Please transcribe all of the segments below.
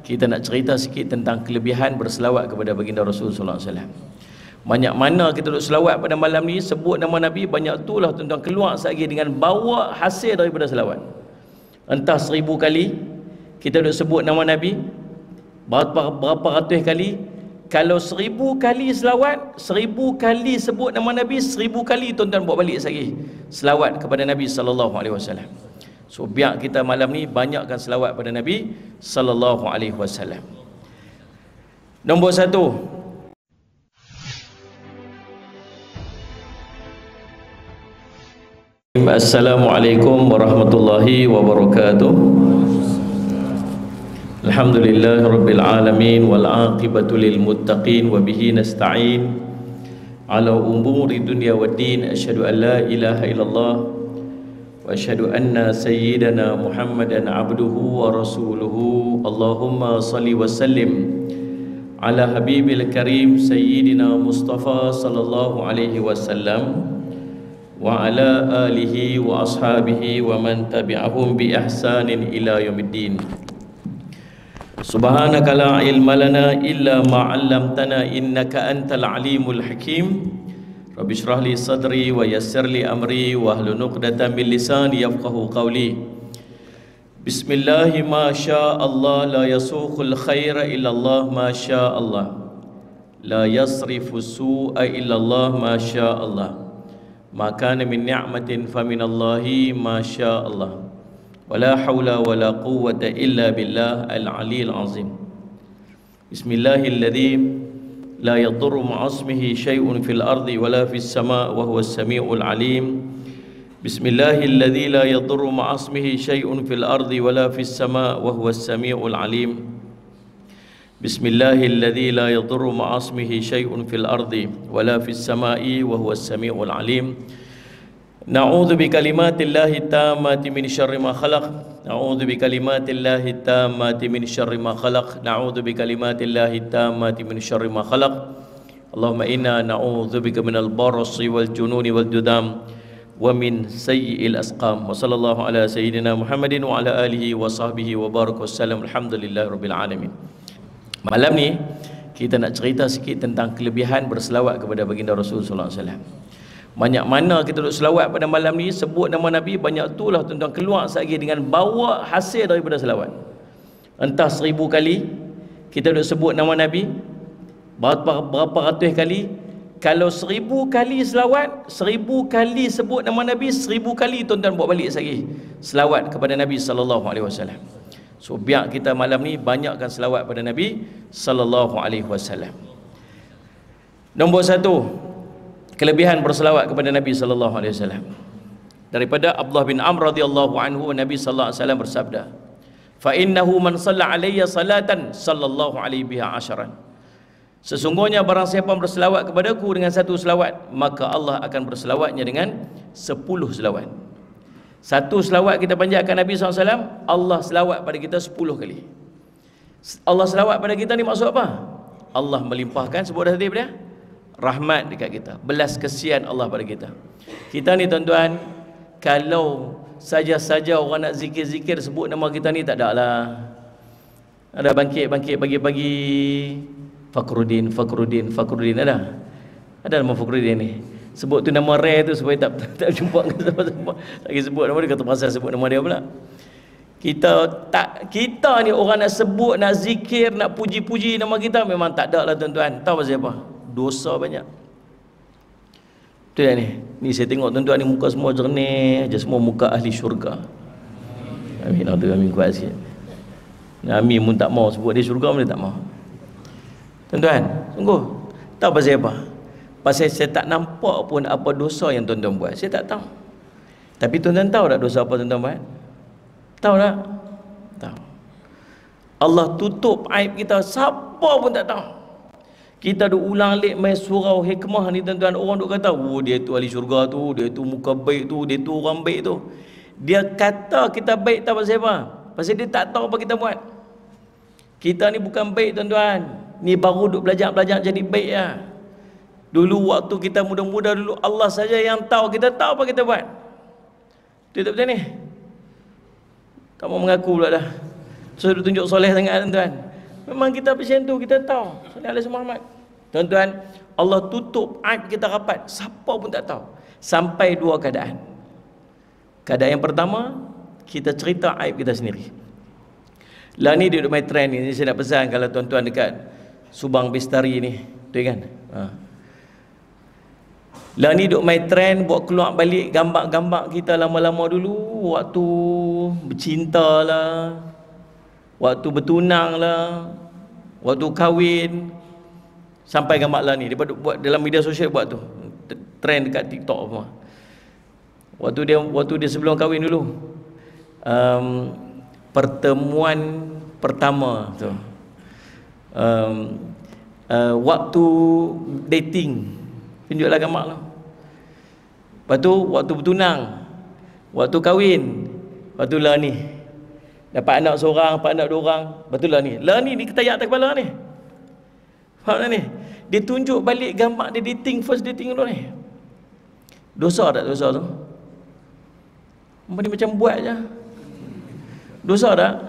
Kita nak cerita sikit tentang kelebihan berselawat kepada baginda Rasul sallallahu alaihi wasallam. Banyak mana kita duk selawat pada malam ni, sebut nama Nabi, banyak itulah tuan-tuan keluar sekali dengan bawa hasil daripada selawat. Entah 1000 kali kita duk sebut nama Nabi, berapa ratus kali. Kalau 1000 kali selawat, 1000 kali sebut nama Nabi, 1000 kali tuan-tuan buat balik sekali selawat kepada Nabi sallallahu alaihi wasallam. So biar kita malam ni banyakkan selawat pada Nabi sallallahu alaihi wasallam. Nombor 1, Assalamualaikum warahmatullahi wabarakatuh. Alhamdulillah rabbil alamin wal aqibatu lil muttaqin wa bihi nasta'in ala umuri dunya waddin. Asyhadu an la ilaha illallah wa asyhadu anna sayyidana Muhammadan abduhu wa rasuluhu. Allahumma salli wa sallim ala habibil karim sayyidina Mustafa sallallahu alaihi wasallam wa ala alihi wa ashabihi wa man tabi'ahum bi ihsanin ila yaumiddin. Subhanaka la ilma lana illa ma 'allamtana innaka antal alimul hakim. Rabbi shrah li sadri wa yassir li amri wa hlul 'uqdatam min lisani yafqahu qawli. Bismillah ma syaa Allah la yasuqul khaira illa Allah ma syaa Allah. La yasrifu su'a illa Allah ma syaa Allah. Ma kana min ni'matin fa min Allahi ma syaa Allah. Wala hawla wala quwwata illa billah al-'aliyyil 'azim. Bismillahilladzi la yadurru ma'asmihi syai'un fil ardi wala fis sama' wa huwas sami'ul 'alim. Bismillahilladzi la yadurru ma'asmihi syai'un fil ardi wala fis sama' wa huwas sami'ul 'alim. Bismillahilladzi la yadurru ma'asmihi syai'un fil ardi wala fis sama'i wa huwas sami'ul 'alim. Na'udzu bikalimatillahi tammati min syarri ma khalaq. Na'udzu bikalimatillahi tammati min syarri ma khalaq. Na'udzu bikalimatillahi tammati min syarri ma khalaq. Allahumma inna na'udzu bika minal barasi wal jununi wal judam wa min sayyi'il asqam. Wa sallallahu ala sayyidina Muhammadin wa ala alihi wa sahbihi wa baraka wasallam. Alhamdulillahi rabbil alamin. Malam ni kita nak cerita sikit tentang kelebihan berselawat kepada baginda Rasul sallallahu alaihi wasallam. Banyak mana kita duk selawat pada malam ni, sebut nama Nabi, banyak itulah tuan-tuan keluar sekali dengan bawa hasil daripada selawat. Entah 1000 kali kita duk sebut nama Nabi, berapa ratus kali. Kalau 1000 kali selawat, 1000 kali sebut nama Nabi, 1000 kali tuan-tuan buat balik sekali selawat kepada Nabi sallallahu alaihi wasallam. So biar kita malam ni banyakkan selawat pada Nabi sallallahu alaihi wasallam. Nombor 1, kelebihan berselawat kepada Nabi sallallahu alaihi wasallam. Daripada Abdullah bin Amr radhiyallahu anhu, Nabi sallallahu alaihi wasallam bersabda, "Fa innahu man shalla alayya salatan sallallahu alaihi biha asharan." Sesungguhnya barang siapa berselawat kepadaku dengan satu selawat, maka Allah akan berselawatnya dengan 10 selawat. Satu selawat kita panjatkan Nabi sallallahu alaihi wasallam, Allah selawat pada kita 10 kali. Allah selawat pada kita ni maksud apa? Allah melimpahkan, sebut dah tadi pada rahmat dekat kita, belas kesian Allah pada kita. Kita ni tuan-tuan, kalau saja-saja orang nak zikir-zikir sebut nama kita ni, tak ada lah. Ada bangkit-bangkit pagi-pagi, Fakhruddin ada. Ada nama Fakhruddin ni. Sebut tu nama rare tu supaya tak jumpa siapa-siapa. Lagi sebut nama dia, kata pasal sebut nama dia pula. Kita ni orang nak sebut, nak zikir, nak puji-puji nama kita, memang tak ada lah tuan-tuan. Tahu pasal apa? Dosa banyak. Betul tak ni? Ni saya tengok tuan-tuan ni muka semua jernih aja, semua muka ahli syurga. Amin. Amin kuat sikit. Amin pun tak mau sebut dia syurga pun dia tak mau. Tuan-tuan, sungguh tahu pasal apa? Pasal saya tak nampak pun apa dosa yang tuan-tuan buat. Saya tak tahu. Tapi tuan-tuan tahu tak dosa apa tuan-tuan buat? Tahu tak? Tahu. Allah tutup aib kita, siapa pun tak tahu. Kita duk ulang alik main surau hikmah ni tuan-tuan, orang duk kata, oh dia tu ahli syurga tu, dia tu muka baik tu, dia tu orang baik tu. Dia kata kita baik tak pasal apa? Pasal dia tak tahu apa kita buat. Kita ni bukan baik tuan-tuan. Ni baru duk belajar jadi baik ya. Dulu waktu kita muda-muda dulu, Allah saja yang tahu, kita tahu apa kita buat. Betul tak ni? Tak mau mengaku pula dah. So tunjuk soleh sangat tuan-tuan. Memang kita macam tu, kita tahu. Sallallahu alaihi Muhammad. Tuan-tuan, Allah tutup aib kita rapat, siapa pun tak tahu. Sampai dua keadaan. Keadaan yang pertama, kita cerita aib kita sendiri. Lah ni duduk main trend ni, saya nak pesan kalau tuan-tuan dekat Subang Bestari ni, tu kan. Lah ni duk main trend buat keluar balik gambar-gambar kita lama-lama dulu, waktu bercinta lah, waktu bertunang lah, waktu kahwin, sampai gambar lah ni. Dia buat dalam media sosial, buat tu trend dekat TikTok semua. Waktu dia sebelum kahwin dulu, pertemuan pertama tu, waktu dating, tunjuklah gambar lah. Lepas tu waktu bertunang, waktu kahwin, lepas tu lah ni dapat anak seorang, dapat anak dua orang, lepas tu lah ni diketayak atas kepala ni. Faham tak ni? Dia tunjuk balik gambar dia dating, first dating dulu ni. Dosa tak dosa tu? Dia macam buat je. Dosa tak?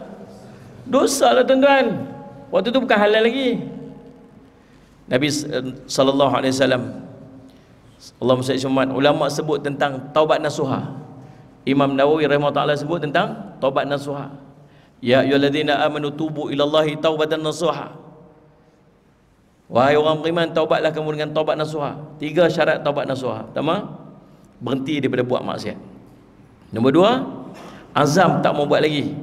Dosa lah tuan-tuan. Waktu tu bukan halal lagi. Nabi sallallahu alaihi wasallam, Allahumma salli alaihi, ulama sebut tentang taubat nasuha. Imam Nawawi rahimahullah sebut tentang taubat nasuha. Ya ayyuhalladzina amanu tubu ilallahi taubatan nasuha. Wahai orang beriman, taubatlah kamu dengan taubat nasuha. 3 syarat taubat nasuha. Pertama, berhenti daripada buat maksiat. Nombor 2, azam tak mau buat lagi.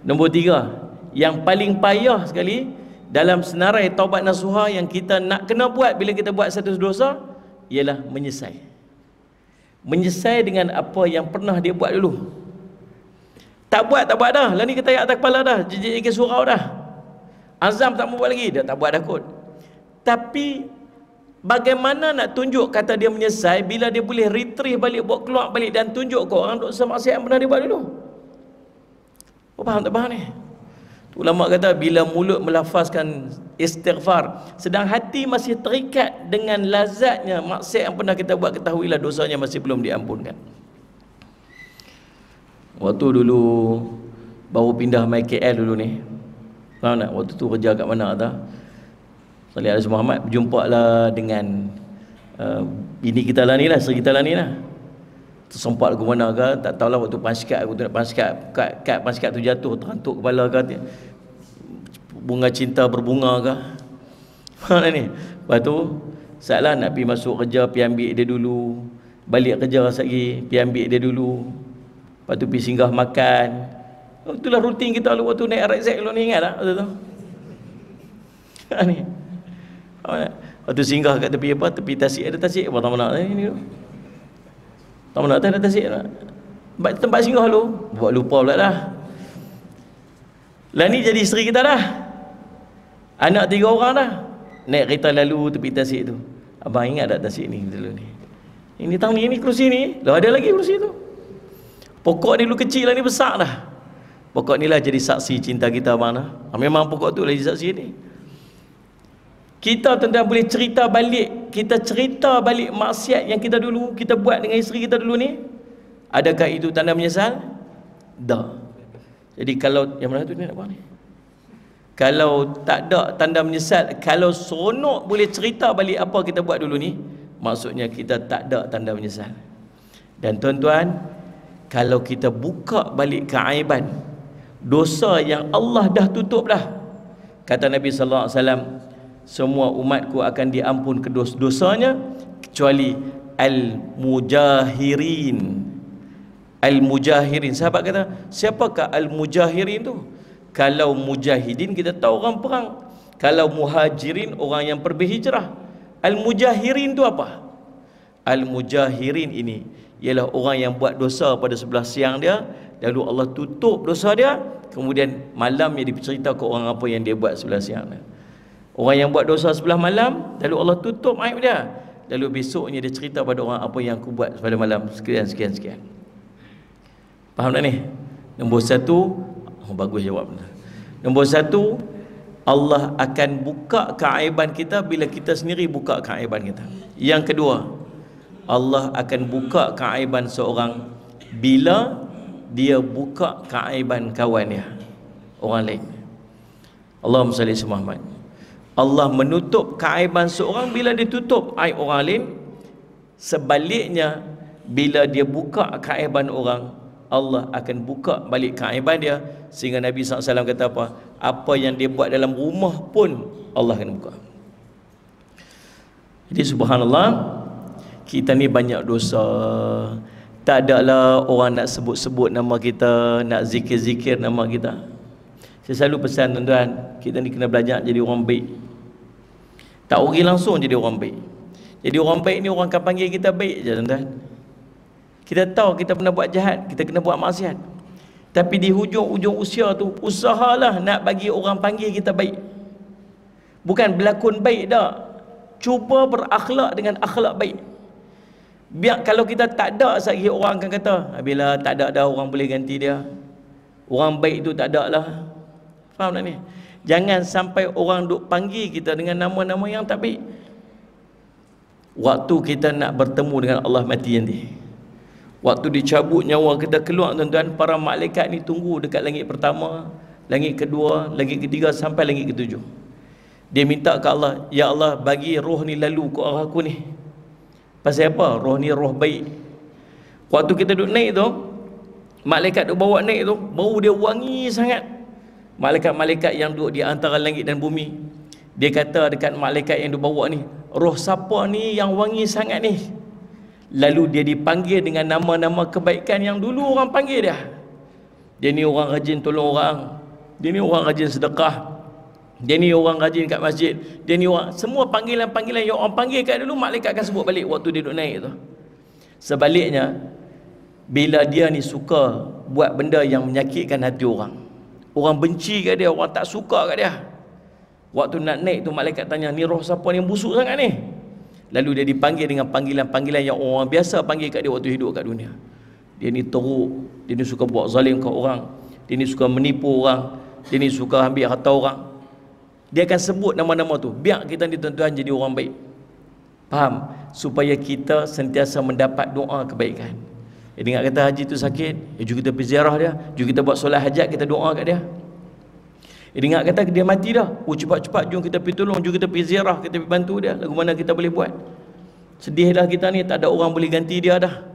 Nombor 3, yang paling payah sekali dalam senarai taubat nasuha yang kita nak kena buat bila kita buat satu dosa, ialah menyesal. Menyesal dengan apa yang pernah dia buat dulu. Tak buat dah. Lah ni kita atas kepala dah, jijik surau dah. Azam tak mau buat lagi, dia tak buat dah kot. Tapi bagaimana nak tunjuk kata dia menyesal bila dia boleh retrieve balik, buat keluar balik dan tunjuk ke orang dosa maksiat yang pernah dia buat dulu? Kau faham tak faham ni? Ulama kata bila mulut melafazkan istighfar sedang hati masih terikat dengan lazatnya maksiat yang pernah kita buat, ketahuilah dosanya masih belum diampunkan. Waktu dulu baru pindah mai KL dulu ni, faham tak? Waktu tu kerja kat mana tak? Sallallahu alaihi Muhammad berjumpa lah dengan bini kita lah ni lah, isteri kita lah ni lah. Tersempat ke mana ke, tak tahulah. Waktu panskat, aku tu nak panskat, kad panskat tu jatuh, terantuk kepala ke, bunga cinta berbunga ke. Mana ni? Lepas tu saatlah nak pergi masuk kerja, pergi ambil dia dulu, balik kerja lagi, pergi ambil dia dulu, lepas tu pergi singgah makan. Itulah rutin kita dulu waktu naik RX dulu ni, ingat tak? Waktu tu ni waktu singgah kat tepi apa, tepi tasik, ada tasik apa, tak nak ni tu, tak nak ada tasik nak tempat singgah dulu, buat lupa pula dah. Lah ni jadi isteri kita dah, anak 3 orang dah, naik kereta lalu tepi tasik tu. Abang ingat tak tasik ni dulu ni, ini tang ni kerusi ni, lah ada lagi kerusi tu. Pokok ni dulu kecil lah, ni besar dah. Pokok ni lah jadi saksi cinta kita abang dah. Memang pokok tu lah jadi saksi ni. Kita tuan-tuan boleh cerita balik, kita cerita balik maksiat yang kita dulu kita buat dengan isteri kita dulu ni. Adakah itu tanda menyesal? Dah. Jadi kalau yang mana tu ni nak buat ni, kalau tak ada tanda menyesal, kalau seronok boleh cerita balik apa kita buat dulu ni, maksudnya kita tak ada tanda menyesal. Dan tuan-tuan, kalau kita buka balik keaiban dosa yang Allah dah tutup dah, kata Nabi sallallahu alaihi wasallam, semua umatku akan diampun dosanya kecuali al-mujahirin. Al-mujahirin, sahabat kata, siapakah al-mujahirin tu? Kalau mujahidin kita tahu orang perang, kalau muhajirin orang yang pergi hijrah. Al-mujahirin tu apa? Al-mujahirin ini ialah orang yang buat dosa pada sebelah siang dia, lalu Allah tutup dosa dia, kemudian malamnya dicerita ke orang apa yang dia buat sebelah siang dia. Orang yang buat dosa sebelah malam, lalu Allah tutup aib dia, lalu besoknya dia cerita pada orang apa yang aku buat pada malam, sekian. Faham tak ni? Nombor 1, bagus jawab. Nombor 1, Allah akan buka keaiban kita bila kita sendiri buka keaiban kita. Yang kedua, Allah akan buka keaiban seorang bila dia buka keaiban kawan dia, orang lain. Allahumma salli ala Muhammad. Allah menutup keaiban seorang bila dia tutup aib orang lain. Sebaliknya, bila dia buka keaiban orang, Allah akan buka balik keaiban dia. Sehingga Nabi SAW kata apa? Apa yang dia buat dalam rumah pun Allah akan buka. Jadi subhanallah, kita ni banyak dosa. Tak adalah orang nak sebut-sebut nama kita, nak zikir-zikir nama kita. Saya selalu pesan tuan-tuan, kita ni kena belajar jadi orang baik. Tak pergi langsung jadi orang baik. Jadi orang baik ni orang akan panggil kita baik je tuan-tuan. Kita tahu kita pernah buat jahat, kita kena buat maksiat. Tapi di hujung-hujung usia tu, usahalah nak bagi orang panggil kita baik. Bukan berlakon baik dah. Cuba berakhlak dengan akhlak baik. Biar kalau kita tak ada lagi, orang akan kata, bila tak ada dah orang boleh ganti dia. Orang baik tu tak ada lah. Faham tak ni? Jangan sampai orang duk panggil kita dengan nama-nama yang tak baik. Waktu kita nak bertemu dengan Allah mati nanti, waktu dicabut nyawa kita keluar tuan-tuan, para malaikat ni tunggu dekat langit pertama, langit kedua, langit ketiga sampai langit ketujuh. Dia minta ke Allah, ya Allah bagi roh ni lalu ke arah aku ni. Pasal apa? Roh ni roh baik. Waktu kita duduk naik tu, malaikat duk bawa naik tu, bau dia wangi sangat. Malaikat-malaikat yang duduk di antara langit dan bumi, dia kata dekat malaikat yang duk bawa ni, roh siapa ni yang wangi sangat ni? Lalu dia dipanggil dengan nama-nama kebaikan yang dulu orang panggil dia. Dia ni orang rajin tolong orang, dia ni orang rajin sedekah, dia ni orang rajin kat masjid, dia ni orang, semua panggilan-panggilan yang orang panggil kat dulu, malaikat akan sebut balik waktu dia duduk naik tu. Sebaliknya, bila dia ni suka buat benda yang menyakitkan hati orang, orang benci kat dia, orang tak suka kat dia, waktu nak naik tu malaikat tanya, ni roh siapa ni yang busuk sangat ni? Lalu dia dipanggil dengan panggilan-panggilan yang orang biasa panggil kat dia waktu hidup kat dunia. Dia ni teruk, dia ni suka buat zalim kat orang, dia ni suka menipu orang, dia ni suka ambil harta orang. Dia akan sebut nama-nama tu. Biar kita ni tuan-tuan jadi orang baik. Faham? Supaya kita sentiasa mendapat doa kebaikan. Dia dengar kata haji tu sakit, jom kita pergi ziarah dia, jom kita buat solat hajat, kita doa kat dia. Dia dengar kata dia mati dah, cepat-cepat jom kita pergi tolong, jom kita pergi ziarah, kita pergi bantu dia. Lagu mana kita boleh buat. Sedih dah kita ni, tak ada orang boleh ganti dia dah.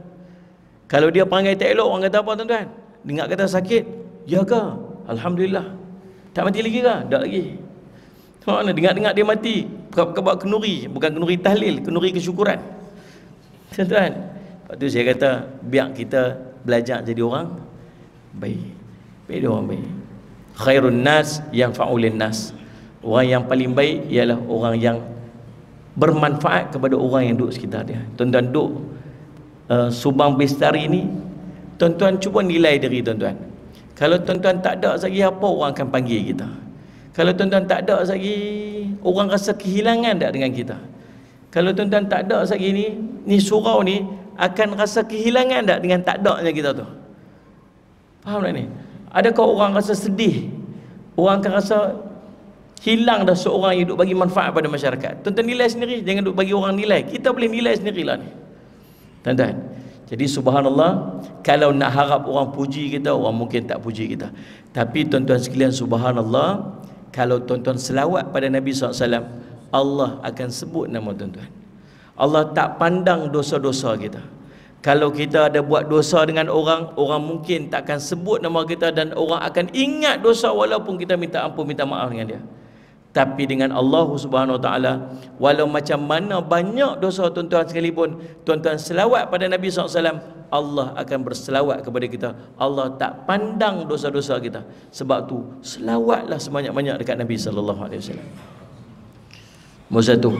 Kalau dia perangai tak elok, orang kata apa tuan-tuan? Dengar kata sakit, ya ke? Alhamdulillah. Tak mati lagi ke? Tak lagi. Mana dengar-dengar dia mati, buat kenuri, bukan kenuri tahlil, kenuri kesyukuran. Tuan-tuan, lepas tu saya kata, biar kita belajar jadi orang baik. Baik dia orang baik. Khairun nas yanfa'ulin nas. Orang yang paling baik ialah orang yang bermanfaat kepada orang yang duduk sekitar dia. Tuan-tuan duduk Subang Bestari ni, tuan-tuan cuba nilai diri tuan-tuan. Kalau tuan-tuan tak ada lagi apa, orang akan panggil kita. Kalau tuan-tuan tak ada lagi, orang rasa kehilangan tak dengan kita. Kalau tuan-tuan tak ada lagi ni surau ni akan rasa kehilangan tak dengan tak adanya kita tu. Faham tak ni? Adakah orang rasa sedih? Orang akan rasa hilang dah seorang yang duk bagi manfaat pada masyarakat. Tuan-tuan nilai sendiri, jangan duk bagi orang nilai. Kita boleh nilai sendirilah ni. Tuan-tuan, jadi subhanallah, kalau nak harap orang puji kita, orang mungkin tak puji kita. Tapi tuan-tuan sekalian, subhanallah, kalau tuan-tuan selawat pada Nabi SAW, Allah akan sebut nama tuan-tuan. Allah tak pandang dosa-dosa kita. Kalau kita ada buat dosa dengan orang, orang mungkin tak akan sebut nama kita, dan orang akan ingat dosa walaupun kita minta ampun, minta maaf dengan dia. Tapi dengan Allah Subhanahu Wa Taala, walau macam mana banyak dosa tuan-tuan sekalipun, tuan-tuan selawat pada Nabi SAW, Allah akan berselawat kepada kita. Allah tak pandang dosa-dosa kita. Sebab tu selawatlah sebanyak-banyak dekat Nabi SAW. Nombor satu.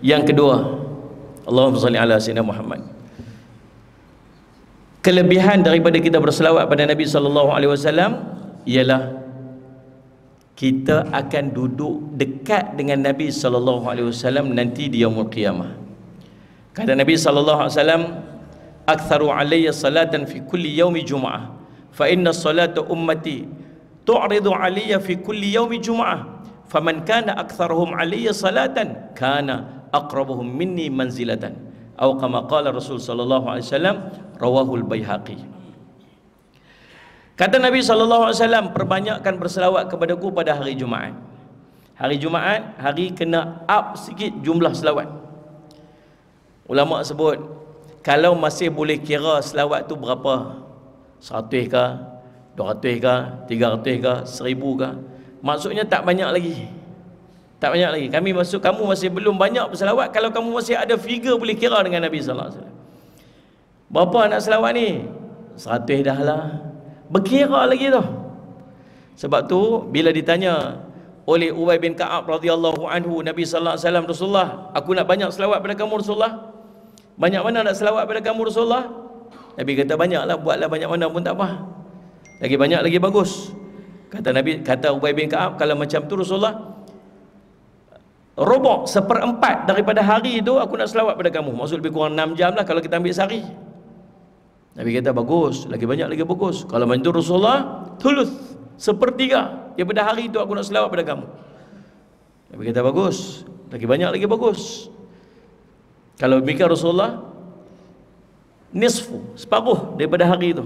Yang kedua, Allahumma salli ala sayyidina Muhammad. Kelebihan daripada kita berselawat pada Nabi SAW ialah kita akan duduk dekat dengan Nabi SAW nanti di yaumul qiyamah. Kata Nabi SAW, aktharu alayya salatan fi kulli yaumi jum'ah, fa inna salata ummati tu'ridu alayya fi kulli yaumi jum'ah, faman kana aktharuhum alayya salatan kana aqrabuhum minni manzilatan, atau kama qala Rasul sallallahu alaihi wasallam, rawahul Baihaqi. Kata Nabi SAW, perbanyakkan berselawat kepadaku pada hari Jumaat. Hari Jumaat, hari kena up sikit jumlah selawat. Ulama sebut, kalau masih boleh kira selawat tu berapa, 100 ke, 200 ke, 300 ke, 1000 ke, maksudnya tak banyak lagi. Tak banyak lagi. Kamu masih belum banyak berselawat. Kalau kamu masih ada figure boleh kira dengan Nabi sallallahu alaihi wasallam. Berapa nak selawat ni? 100 dah lah. Berkira lagi tu. Sebab tu bila ditanya oleh Ubay bin Ka'ab radhiyallahu anhu, Nabi sallallahu alaihi wasallam, Rasulullah, aku nak banyak selawat pada kamu Rasulullah. Banyak mana nak selawat pada kamu Rasulullah? Nabi kata banyaklah, buatlah banyak mana pun tak apa. Lagi banyak lagi bagus. Kata Ubay bin Ka'ab, kalau macam tu Rasulullah, robok 1/4 daripada hari itu aku nak selawat pada kamu. Maksud lebih kurang 6 jam lah kalau kita ambil sehari. Nabi kata bagus, lagi banyak lagi bagus. Kalau macam tu Rasulullah, thuluth, 1/3 daripada hari itu aku nak selawat pada kamu. Nabi kata bagus, lagi banyak lagi bagus. Kalau demikian Rasulullah, nisfu, separuh daripada hari itu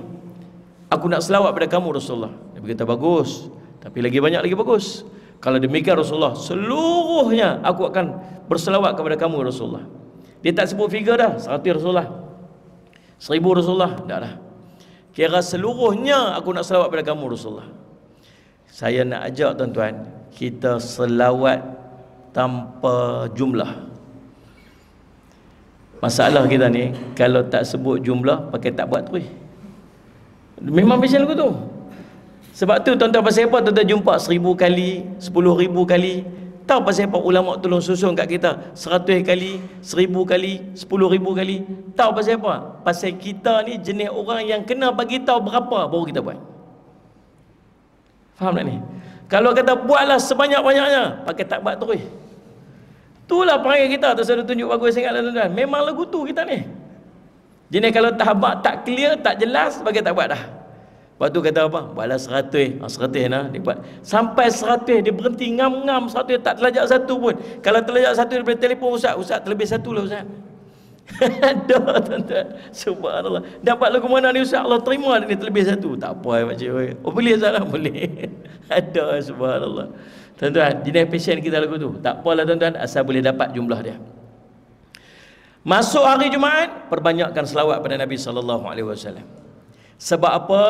aku nak selawat pada kamu Rasulullah. Nabi kata bagus, tapi lagi banyak lagi bagus. Kalau demikian Rasulullah, seluruhnya aku akan berselawat kepada kamu Rasulullah. Dia tak sebut figure dah, 100 Rasulullah, 1000 Rasulullah, tak dah. Kira seluruhnya aku nak selawat pada kamu Rasulullah. Saya nak ajak tuan-tuan, kita selawat tanpa jumlah. Masalah kita ni, kalau tak sebut jumlah, pakai tak buat terus. Memang macam lagu tu. Sebab tu tuan-tuan, pasal apa tuan-tuan jumpa 1000 kali, 10,000 kali? Tahu pasal apa ulama tolong susun kat kita 100 kali, 1000 kali, 10,000 kali? Tahu pasal apa? Pasal kita ni jenis orang yang kena bagi tahu berapa baru kita buat. Faham tak ni? Kalau kata buatlah sebanyak-banyaknya, pakai tak buat terus. Itulah perangai kita. Tak saya tunjuk bagus sangat tuan-tuan. Memang lagu tu kita ni. Jadi kalau tahabat tak clear, tak jelas, bagi tak buat dah. Lepas tu kata apa? Buatlah 100. 100 nah, dia buat. Sampai 100 dia berhenti ngam-ngam 100, tak terlajak satu pun. Kalau terlajak satu daripada telefon Ustaz terlebih satu lah Ustaz. Dah tuan-tuan. Subhanallah. Dapat lagu mana ni Ustaz? Allah terima ni terlebih satu. Tak apa macam. Oh boleh Ustaz lah, boleh. Ada subhanallah. Tuan-tuan, jenis passion kita lagu tu. Tak apalah tuan-tuan, asal boleh dapat jumlah dia. Masuk hari Jumaat, perbanyakkan selawat pada Nabi sallallahu alaihi wasallam. Sebab apa?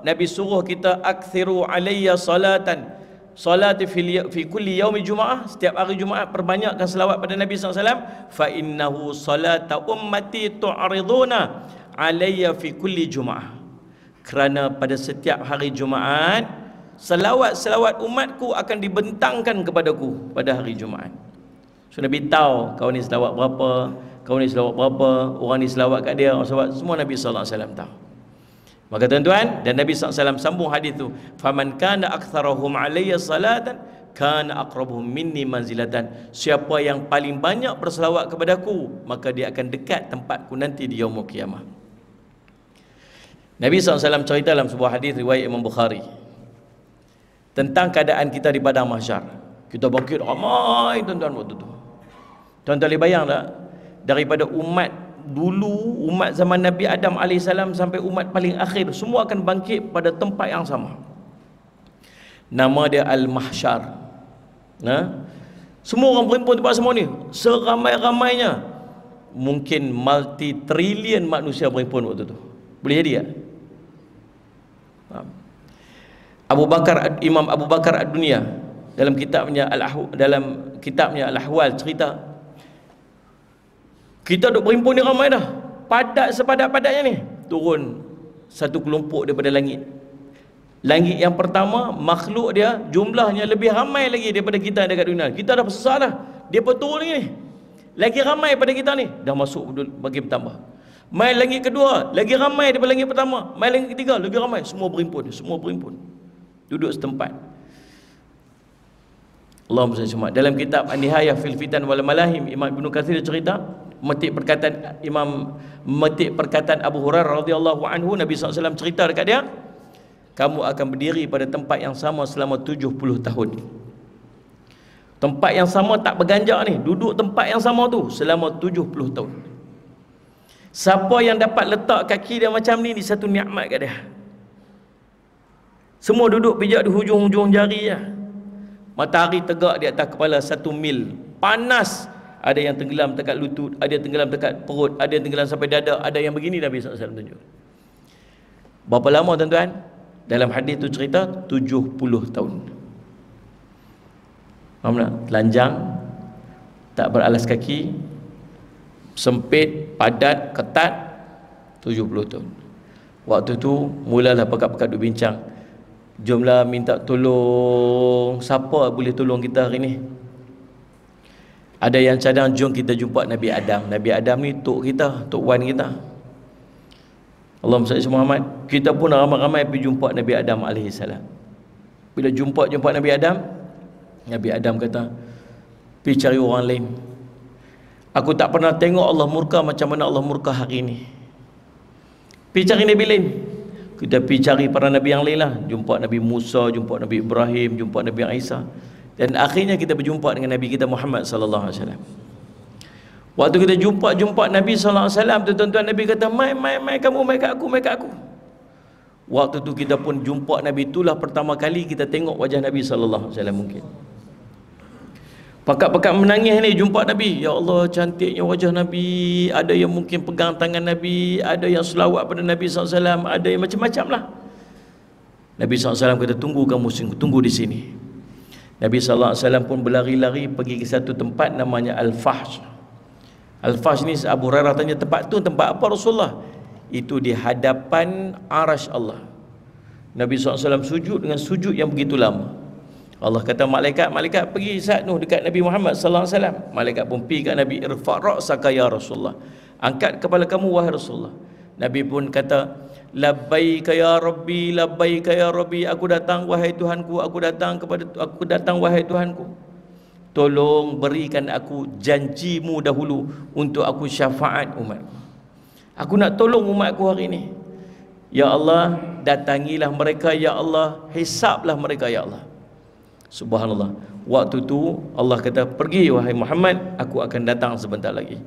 Nabi suruh kita akthiru alayya salatan. Salati fi kulli yaumi Jumaah, setiap hari Jumaat perbanyakkan selawat pada Nabi sallallahu alaihi wasallam. Fa innahu salata ummati tu'riduna alayya fi kulli Jumaah. Kerana pada setiap hari Jumaat selawat-selawat umatku akan dibentangkan kepadaku pada hari Jumaat. So Nabi tahu kau ni selawat berapa, kau ni selawat berapa, orang ni selawat kat dia, orang selawat, semua Nabi sallallahu alaihi wasallam tahu. Maka tuan-tuan, dan Nabi sallallahu alaihi wasallam sambung hadis tu, faman kana aktsarahum alayya salatan kana aqrabuhum minni manzilatan. Siapa yang paling banyak berselawat kepadaku, maka dia akan dekat tempatku nanti di yaumul qiyamah. Nabi sallallahu alaihi wasallam cerita dalam sebuah hadis riwayat Imam Bukhari tentang keadaan kita di padang mahsyar. Kita bangkit ramai tuan-tuan waktu tu. Tuan-tuan boleh bayang tak? Daripada umat dulu, umat zaman Nabi Adam AS sampai umat paling akhir, semua akan bangkit pada tempat yang sama. Nama dia Al-Mahsyar. Semua orang berhimpun tempat semua ni. Seramai-ramainya. Mungkin multi-trillion manusia berhimpun waktu tu. Boleh jadi tak? Imam Abu Bakar Ad-Dunia dalam kitabnya Al-Ahwal cerita, kita duk berhimpun ni ramai dah, padat sepadat-padatnya ni, turun satu kelompok daripada langit. Langit yang pertama, makhluk dia jumlahnya lebih ramai lagi daripada kita dekat dunia. Kita dah besar dah, dia turun lagi ni, lagi ramai pada kita ni, dah masuk bagi bertambah. Mai langit kedua, lagi ramai daripada langit pertama. Mai langit ketiga, lagi ramai. Semua berhimpun, duduk setempat. Allahumma salli alaihi. Dalam kitab An-Nihayah fil Fitan wal Malahim, Imam Ibnu Katsir cerita, metik perkataan Abu Hurairah radhiyallahu anhu, Nabi SAW cerita dekat dia, kamu akan berdiri pada tempat yang sama selama 70 tahun. Tempat yang sama tak berganjak ni, duduk tempat yang sama tu selama 70 tahun. Siapa yang dapat letak kaki dia macam ni, satu nikmat kat dia. Semua duduk pijak di hujung-hujung jari je. Matahari tegak di atas kepala 1 mil. Panas. Ada yang tenggelam dekat lutut, ada yang tenggelam dekat perut, ada yang tenggelam sampai dada, ada yang begini Nabi SAW tunjuk. Berapa lama tuan-tuan? Dalam hadis tu cerita 70 tahun. Faham tak? Telanjang, tak beralas kaki, sempit, padat, ketat, 70 tahun. Waktu tu mulalah pekat-pekat duk bincang. Jomlah minta tolong, siapa boleh tolong kita hari ni? Ada yang cadang, jom kita jumpa Nabi Adam. Nabi Adam ni tok kita, tok wan kita. Allahumma salli Muhammad. Kita pun ramai-ramai pergi jumpa Nabi Adam AS. Bila jumpa Nabi Adam, Nabi Adam kata, pergi cari orang lain. Aku tak pernah tengok Allah murka macam mana Allah murka hari ni. Pergi cari Nabi lain. Kita pergi cari para Nabi yang lain lah. Jumpa Nabi Musa, jumpa Nabi Ibrahim, jumpa Nabi Isa. Dan akhirnya kita berjumpa dengan Nabi kita Muhammad sallallahu alaihi wasallam. Waktu kita jumpa Nabi sallallahu alaihi wasallam tu, tuan-tuan, Nabi kata, mai kamu, mai kat aku. Waktu tu kita pun jumpa Nabi, itulah pertama kali kita tengok wajah Nabi sallallahu alaihi wasallam mungkin. Pakat-pakat menangis ni jumpa Nabi. Ya Allah, cantiknya wajah Nabi. Ada yang mungkin pegang tangan Nabi, ada yang selawat pada Nabi sallallahu alaihi wasallam, ada yang macam-macam lah. Nabi sallallahu alaihi wasallam kata, tunggu kamu, tunggu di sini. Nabi SAW pun berlari-lari pergi ke satu tempat namanya Al-Fahsh. Al-Fahsh ni Abu Hurairah tanya, tempat tu tempat apa Rasulullah? Itu di hadapan arash Allah. Nabi SAW sujud dengan sujud yang begitu lama. Allah kata malaikat pergi saat Nuh dekat Nabi Muhammad SAW. Malaikat pun pergi kat Nabi, irfa' ra'saka ya Rasulullah, angkat kepala kamu wahai Rasulullah. Nabi pun kata, labbaika ya Rabbi, labbaika ya Rabbi, aku datang wahai Tuhanku, aku datang wahai Tuhanku. Tolong berikan aku janjimu dahulu untuk aku syafaat umatku. Aku nak tolong umatku hari ini. Ya Allah, datangilah mereka ya Allah, hisablah mereka ya Allah. Subhanallah. Waktu tu Allah kata, pergi wahai Muhammad, aku akan datang sebentar lagi.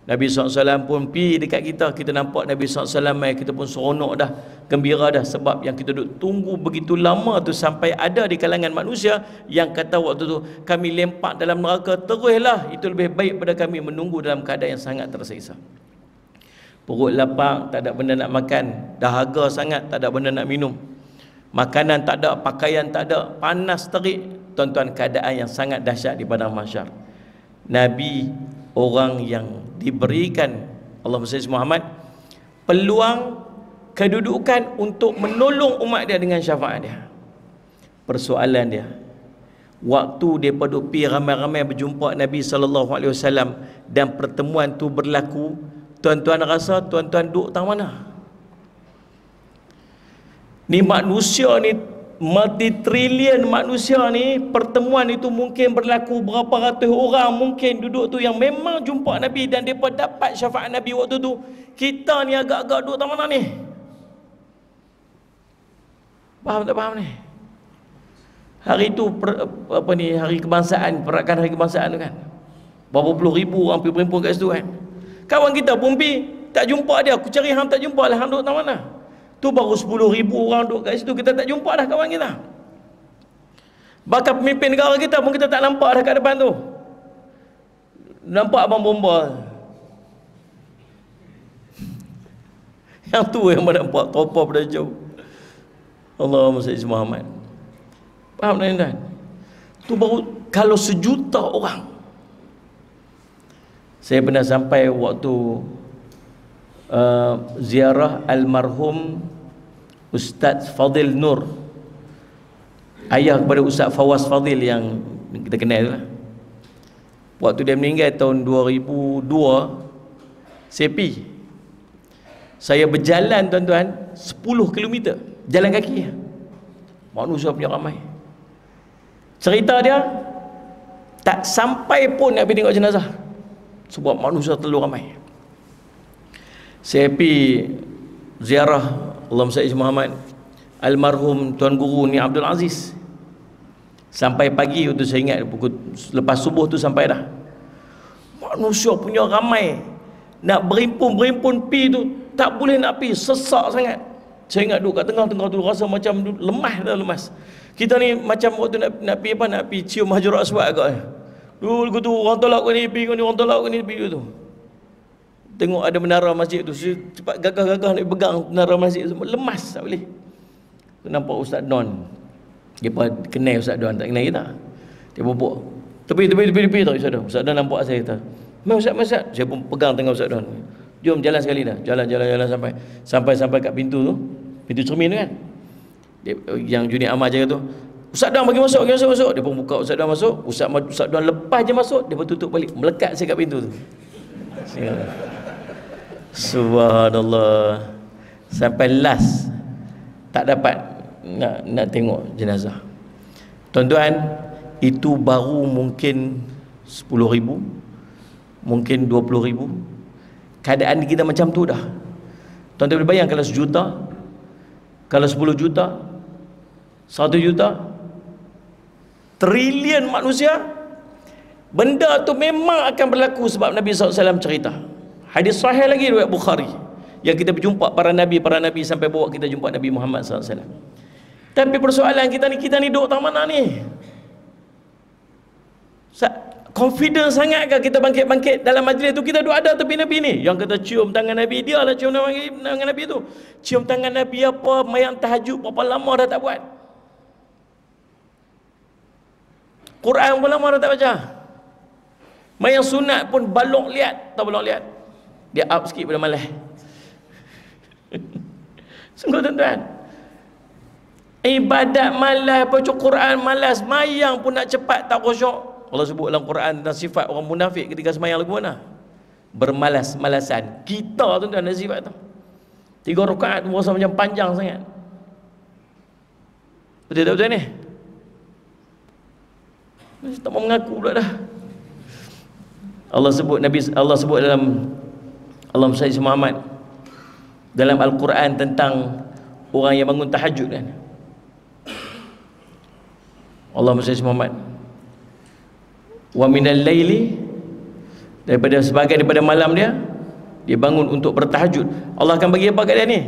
Nabi SAW pun pergi dekat kita. Kita nampak Nabi SAW mai, kita pun seronok dah, gembira dah. Sebab yang kita duduk tunggu begitu lama tu, sampai ada di kalangan manusia yang kata waktu tu, kami lempak dalam neraka, teruslah, itu lebih baik pada kami menunggu dalam keadaan yang sangat tersiksa. Perut lapar, tak ada benda nak makan, dahaga sangat, tak ada benda nak minum, makanan tak ada, pakaian tak ada, panas terik. Tuan-tuan, keadaan yang sangat dahsyat di padang mahsyar. Nabi, orang yang diberikan Allah Muhammad peluang, kedudukan untuk menolong umat dia dengan syafaat dia. Persoalan dia, waktu mereka pergi ramai-ramai berjumpa Nabi SAW dan pertemuan tu berlaku, tuan-tuan rasa tuan-tuan duduk tang mana? Ni manusia ni, multi-trillion manusia ni, pertemuan itu mungkin berlaku berapa ratus orang mungkin duduk tu yang memang jumpa Nabi dan mereka dapat syafaat Nabi waktu tu. Kita ni agak-agak duduk tang mana ni? Faham tak faham ni? Hari tu hari kebangsaan, perakan hari kebangsaan tu kan, berapa puluh ribu orang pergi berhimpun kat situ kan. Kawan kita pun pergi, tak jumpa dia. Aku cari hang tak jumpa lah, hang duduk tang mana? Tu baru 10,000 orang duduk kat situ, kita tak jumpa dah kawan kita. Bahkan pemimpin negara kita pun kita tak nampak dah kat depan tu. Nampak abang bomba. Yang tu yang nampak topa pada jauh. Allahumma salli Muhammad. Faham tak? Tu baru kalau 1 juta orang. Saya pernah sampai waktu ziarah almarhum Ustaz Fadil Nur, ayah kepada Ustaz Fawaz Fadil yang kita kenal lah. Waktu dia meninggal tahun 2002, saya pergi. Saya berjalan tuan-tuan 10 km jalan kaki. Manusia punya ramai. Cerita dia, tak sampai pun nak pergi tengok jenazah sebab manusia terlalu ramai. Saya pergi ziarah Allahumma salli Muhammad almarhum Tuan Guru ni Abdul Aziz. Sampai pagi tu saya ingat, pukul lepas subuh tu sampai dah. Manusia punya ramai. Nak berimpun pi tu tak boleh nak pi, sesak sangat. Saya ingat duduk kat tengah-tengah tu rasa macam lemas dah lemas. Kita ni macam waktu nak pergi apa, nak pergi cium Hajarul Aswad agak. Dulu tu orang tolak kau ni, pergi kau ni, orang tolak kau ni, pergi tu. Tengok ada menara masjid tu, cepat gagah-gagah nak pegang menara masjid tu, lemas tak boleh. Nampak Ustaz Don, dia pun kenal Ustaz Don, tak kenal kita. Dia bobok tepi tak Ustaz Don. Ustaz Don nampak saya kata, "Mai Ustaz." Saya pun pegang tengah Ustaz Don. "Jom jalan sekali dah." Jalan sampai kat pintu tu, pintu cermin tu kan. Dia, yang Juni Amal jaga tu, "Ustaz Don bagi masuk." Dia pun buka, Ustaz Don masuk. Ustaz Don lepas je masuk, dia pun tutup balik, melekat saya kat pintu tu. Subhanallah. Sampai last tak dapat nak tengok jenazah. Tuan-tuan, itu baru mungkin 10,000, mungkin 20,000. Keadaan kita macam tu dah. Tuan-tuan boleh bayang kalau 1 juta, kalau 10 juta, 1 juta, trilion manusia, benda tu memang akan berlaku sebab Nabi SAW cerita. Hadis sahih lagi riwayat Bukhari, yang kita berjumpa para nabi sampai bawa kita jumpa Nabi Muhammad SAW. Tapi persoalan kita ni duduk tang mana ni? Confident sangat ke kita bangkit-bangkit dalam majlis tu, kita duduk ada tepi Nabi ni, yang kata cium tangan Nabi, dia lah cium tangan Nabi tu. Cium tangan Nabi apa, mayang tahajud berapa lama dah tak buat. Quran berapa lama dah tak baca. Mayang sunat pun balok liat, tak balok liat. Dia up sikit pada malas. Sungguh tuan-tuan, ibadat malas, baca Quran malas, mayang pun nak cepat tak khusyuk. Allah sebut dalam Quran tentang sifat orang munafik ketika semayang lagu mana? Bermalas-malasan. Kita tuan-tuan ada sifat tu. 3 rakaat merasa macam panjang sangat. Betul tak betul ni? Tak mau mengaku pula dah. Allah sebut dalam Allahumma salli Muhammad dalam Al-Quran tentang orang yang bangun tahajud kan. Allahumma salli Muhammad, wa minal laili, daripada sebahagian daripada malam dia bangun untuk bertahajud. Allah akan bagi apa kat dia ni?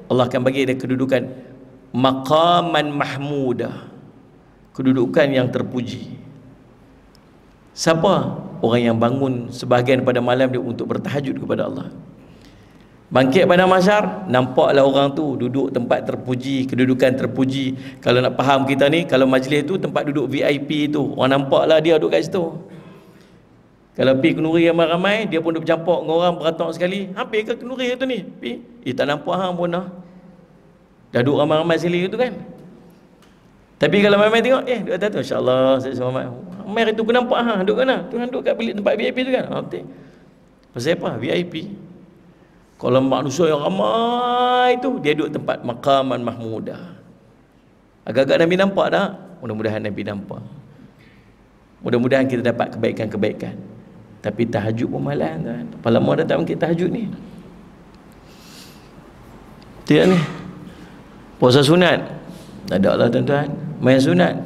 Allah akan bagi dia kedudukan maqaman mahmudah, kedudukan yang terpuji. Siapa? Orang yang bangun sebahagian pada malam dia untuk bertahajud kepada Allah. Bangkit pada mahsyar, nampaklah orang tu duduk tempat terpuji, kedudukan terpuji. Kalau nak faham kita ni, kalau majlis tu tempat duduk VIP tu, orang nampaklah dia duduk kat situ. Kalau pergi kenduri ramai-ramai, dia pun duduk bercampur dengan orang beratok sekali. Hampir ke kenduri tu ni? Pergi, tak nampak hang pun dah. Dah duduk ramai-ramai sekali tu kan. Tapi kalau mai-mai tengok, duduk atas tu, insya-Allah saya selamat. Mai itu pun nampak hang duduk mana? Tu hang duduk kat bilik tempat VIP tu kan. Betul. Pasal apa? VIP. Kalau manusia yang ramai tu, dia duduk tempat maqaman mahmudah. Agak-agak Nabi nampak tak? Mudah-mudahan Nabi nampak. Mudah-mudahan kita dapat kebaikan-kebaikan. Tapi tahajud pun malas kan. Berapa lama dah tak bangkit tahajud ni? Tidak ni. Puasa sunat tak ada lah tuan-tuan. Main sunat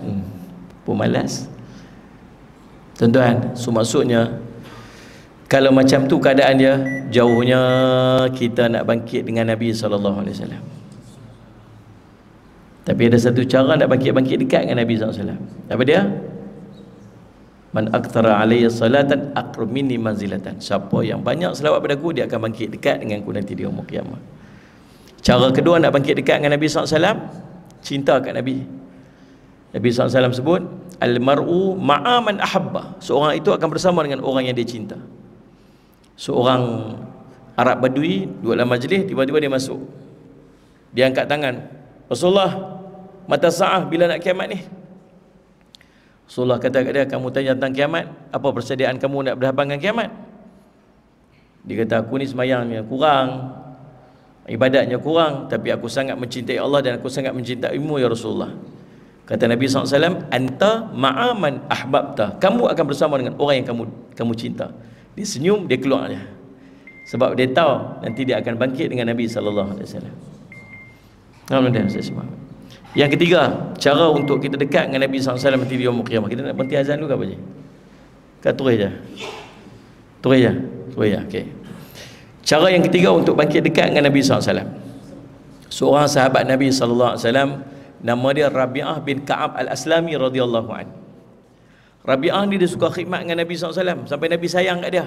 pun malas. Tuan-tuan, so maksudnya kalau macam tu keadaan dia, jauhnya kita nak bangkit dengan Nabi SAW. Tapi ada satu cara nak bangkit dekat dengan Nabi SAW. Apa dia? Man aktsara alayya salatan aqrab minni manzilatan. Siapa yang banyak selawat padaku, dia akan bangkit dekat dengan aku nanti di yaumul qiyamah. Cara kedua nak bangkit dekat dengan Nabi SAW, cinta kat Nabi. Nabi SAW sebut, al-mar'u ma'a man ahabba. Seorang itu akan bersama dengan orang yang dia cinta. Seorang Arab Badui duduk dalam majlis, tiba-tiba dia masuk. Dia angkat tangan, Rasulullah, mata sa'ah, bila nak kiamat ni? Rasulullah kata kat dia, kamu tanya tentang kiamat, apa persediaan kamu nak berhadapan dengan kiamat? Dia kata, aku ni semayangnya kurang, ibadatnya kurang, tapi aku sangat mencintai Allah dan aku sangat mencintaimu ya Rasulullah. Kata Nabi SAW, anta ma'aman ahbabta, kamu akan bersama dengan orang yang kamu cinta. Dia senyum, dia keluar je. Sebab dia tahu nanti dia akan bangkit dengan Nabi SAW. Alhamdulillah, saya semua. Yang ketiga, cara untuk kita dekat dengan Nabi SAW nanti di yaumul qiyamah. Kita nak berhenti azan dulu ke apa je? Kan turis je? Turis je? Okay. Cara yang ketiga untuk bangkit dekat dengan Nabi SAW. Seorang sahabat Nabi SAW Nama dia Rabi'ah bin Ka'ab Al-Aslami radhiyallahu anhu. Rabi'ah ni dia suka khidmat dengan Nabi SAW sampai Nabi sayang kat dia.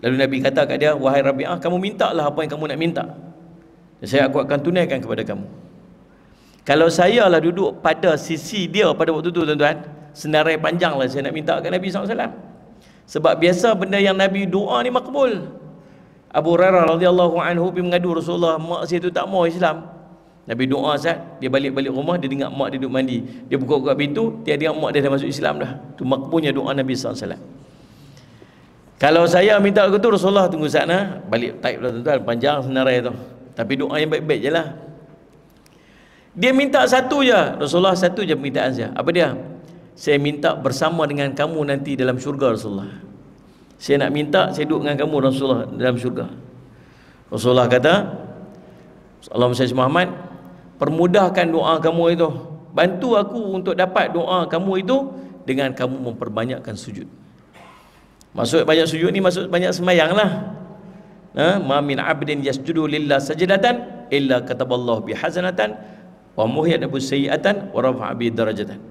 Lalu Nabi kata kat dia, wahai Rabi'ah, kamu mintalah apa yang kamu nak minta, aku akan tunaikan kepada kamu. Kalau saya lah duduk pada sisi dia pada waktu tu tuan-tuan, senarai panjang lah saya nak minta kat Nabi SAW. Sebab biasa benda yang Nabi doa ni makbul. Abu Hurairah radhiyallahu anhu pergi mengadu Rasulullah, mak saya tu tak mau Islam. Nabi doa saat dia balik rumah, dia dengar mak dia duduk mandi, dia buka pintu, dia dengar mak dia dah masuk Islam dah. Tu makbulnya doa Nabi SAW. Kalau saya minta aku tu, Rasulullah tunggu sana, balik type lah tuan-tuan, panjang senarai tu. Tapi doa yang baik-baik je lah. Dia minta satu je, Rasulullah satu je permintaan saya. Apa dia? Saya minta bersama dengan kamu nanti dalam syurga Rasulullah. Saya nak minta saya duduk dengan kamu Rasulullah dalam syurga. Rasulullah kata, Allahumma salli Muhammad, permudahkan doa kamu itu, bantu aku untuk dapat doa kamu itu dengan kamu memperbanyakkan sujud. Maksud banyak sujud ni maksud banyak sembahyang lah. Ma min abdin yasjudu lillah sajdatan illa kataballahu bihasanatan wa muhyat abu sayyi'atan wa rafa'a bi darajatan.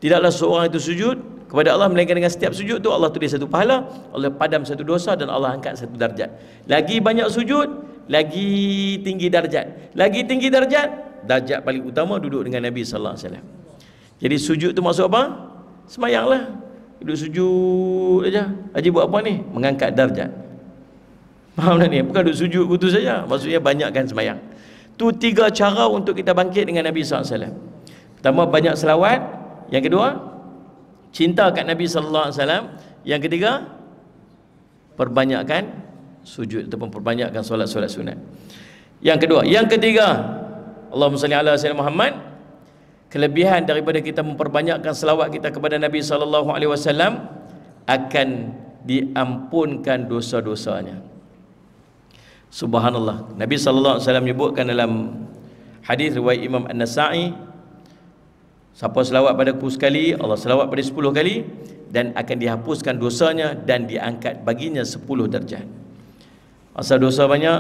Tidaklah seorang itu sujud kepada Allah melainkan dengan setiap sujud tu Allah tulis satu pahala, Allah padam satu dosa, dan Allah angkat satu darjat. Lagi banyak sujud, lagi tinggi darjat. Lagi tinggi darjat, darjat paling utama duduk dengan Nabi sallallahu alaihi wasallam. Jadi sujud tu maksud apa? Semayanglah. Duduk sujud aja. Haji buat apa ni? Mengangkat darjat. Faham tak ni? Bukan duduk sujud begitu saja. Maksudnya banyakkan semayang. Tu 3 cara untuk kita bangkit dengan Nabi SAW. Pertama, banyak selawat. Yang kedua, cinta kat Nabi SAW. Yang ketiga, perbanyakkan sujud ataupun perbanyakkan solat-solat sunat. Yang kedua, yang ketiga, Allahumma salli ala sayyidina Muhammad. Kelebihan daripada kita memperbanyakkan selawat kita kepada Nabi SAW akan diampunkan dosa-dosanya. Subhanallah. Nabi SAW menyebutkan dalam hadis riwayat Imam An-Nasa'i, siapa selawat padaku sekali, Allah selawat pada 10 kali, dan akan dihapuskan dosanya dan diangkat baginya 10 darjat. Asal dosa banyak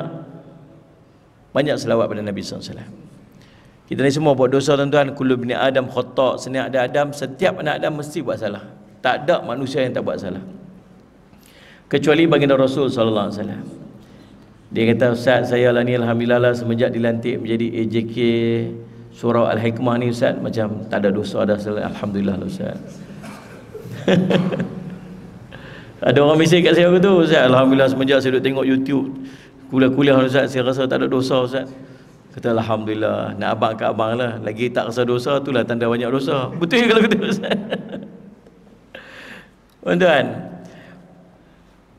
selawat pada Nabi SAW. Kita ni semua buat dosa tuan-tuan. Kullu bani Adam khata'. Setiap Adam, setiap anak Adam mesti buat salah. Tak ada manusia yang tak buat salah. Kecuali baginda Rasul sallallahu alaihi wasallam. Dia kata, Ustaz, saya lah ni alhamdulillah lah semenjak dilantik menjadi AJK Surau Al-Hikmah ni Ustaz, macam tak ada dosa dah. Alhamdulillah lah Ustaz. Ada orang mesej kat saya tu, Ustaz, alhamdulillah semenjak saya duk tengok YouTube kuliah-kuliah Ustaz, saya rasa tak ada dosa Ustaz. Kata alhamdulillah, nak abang kat abang lah, lagi tak rasa dosa tu lah tanda banyak dosa. Betul kalau kata Ustaz.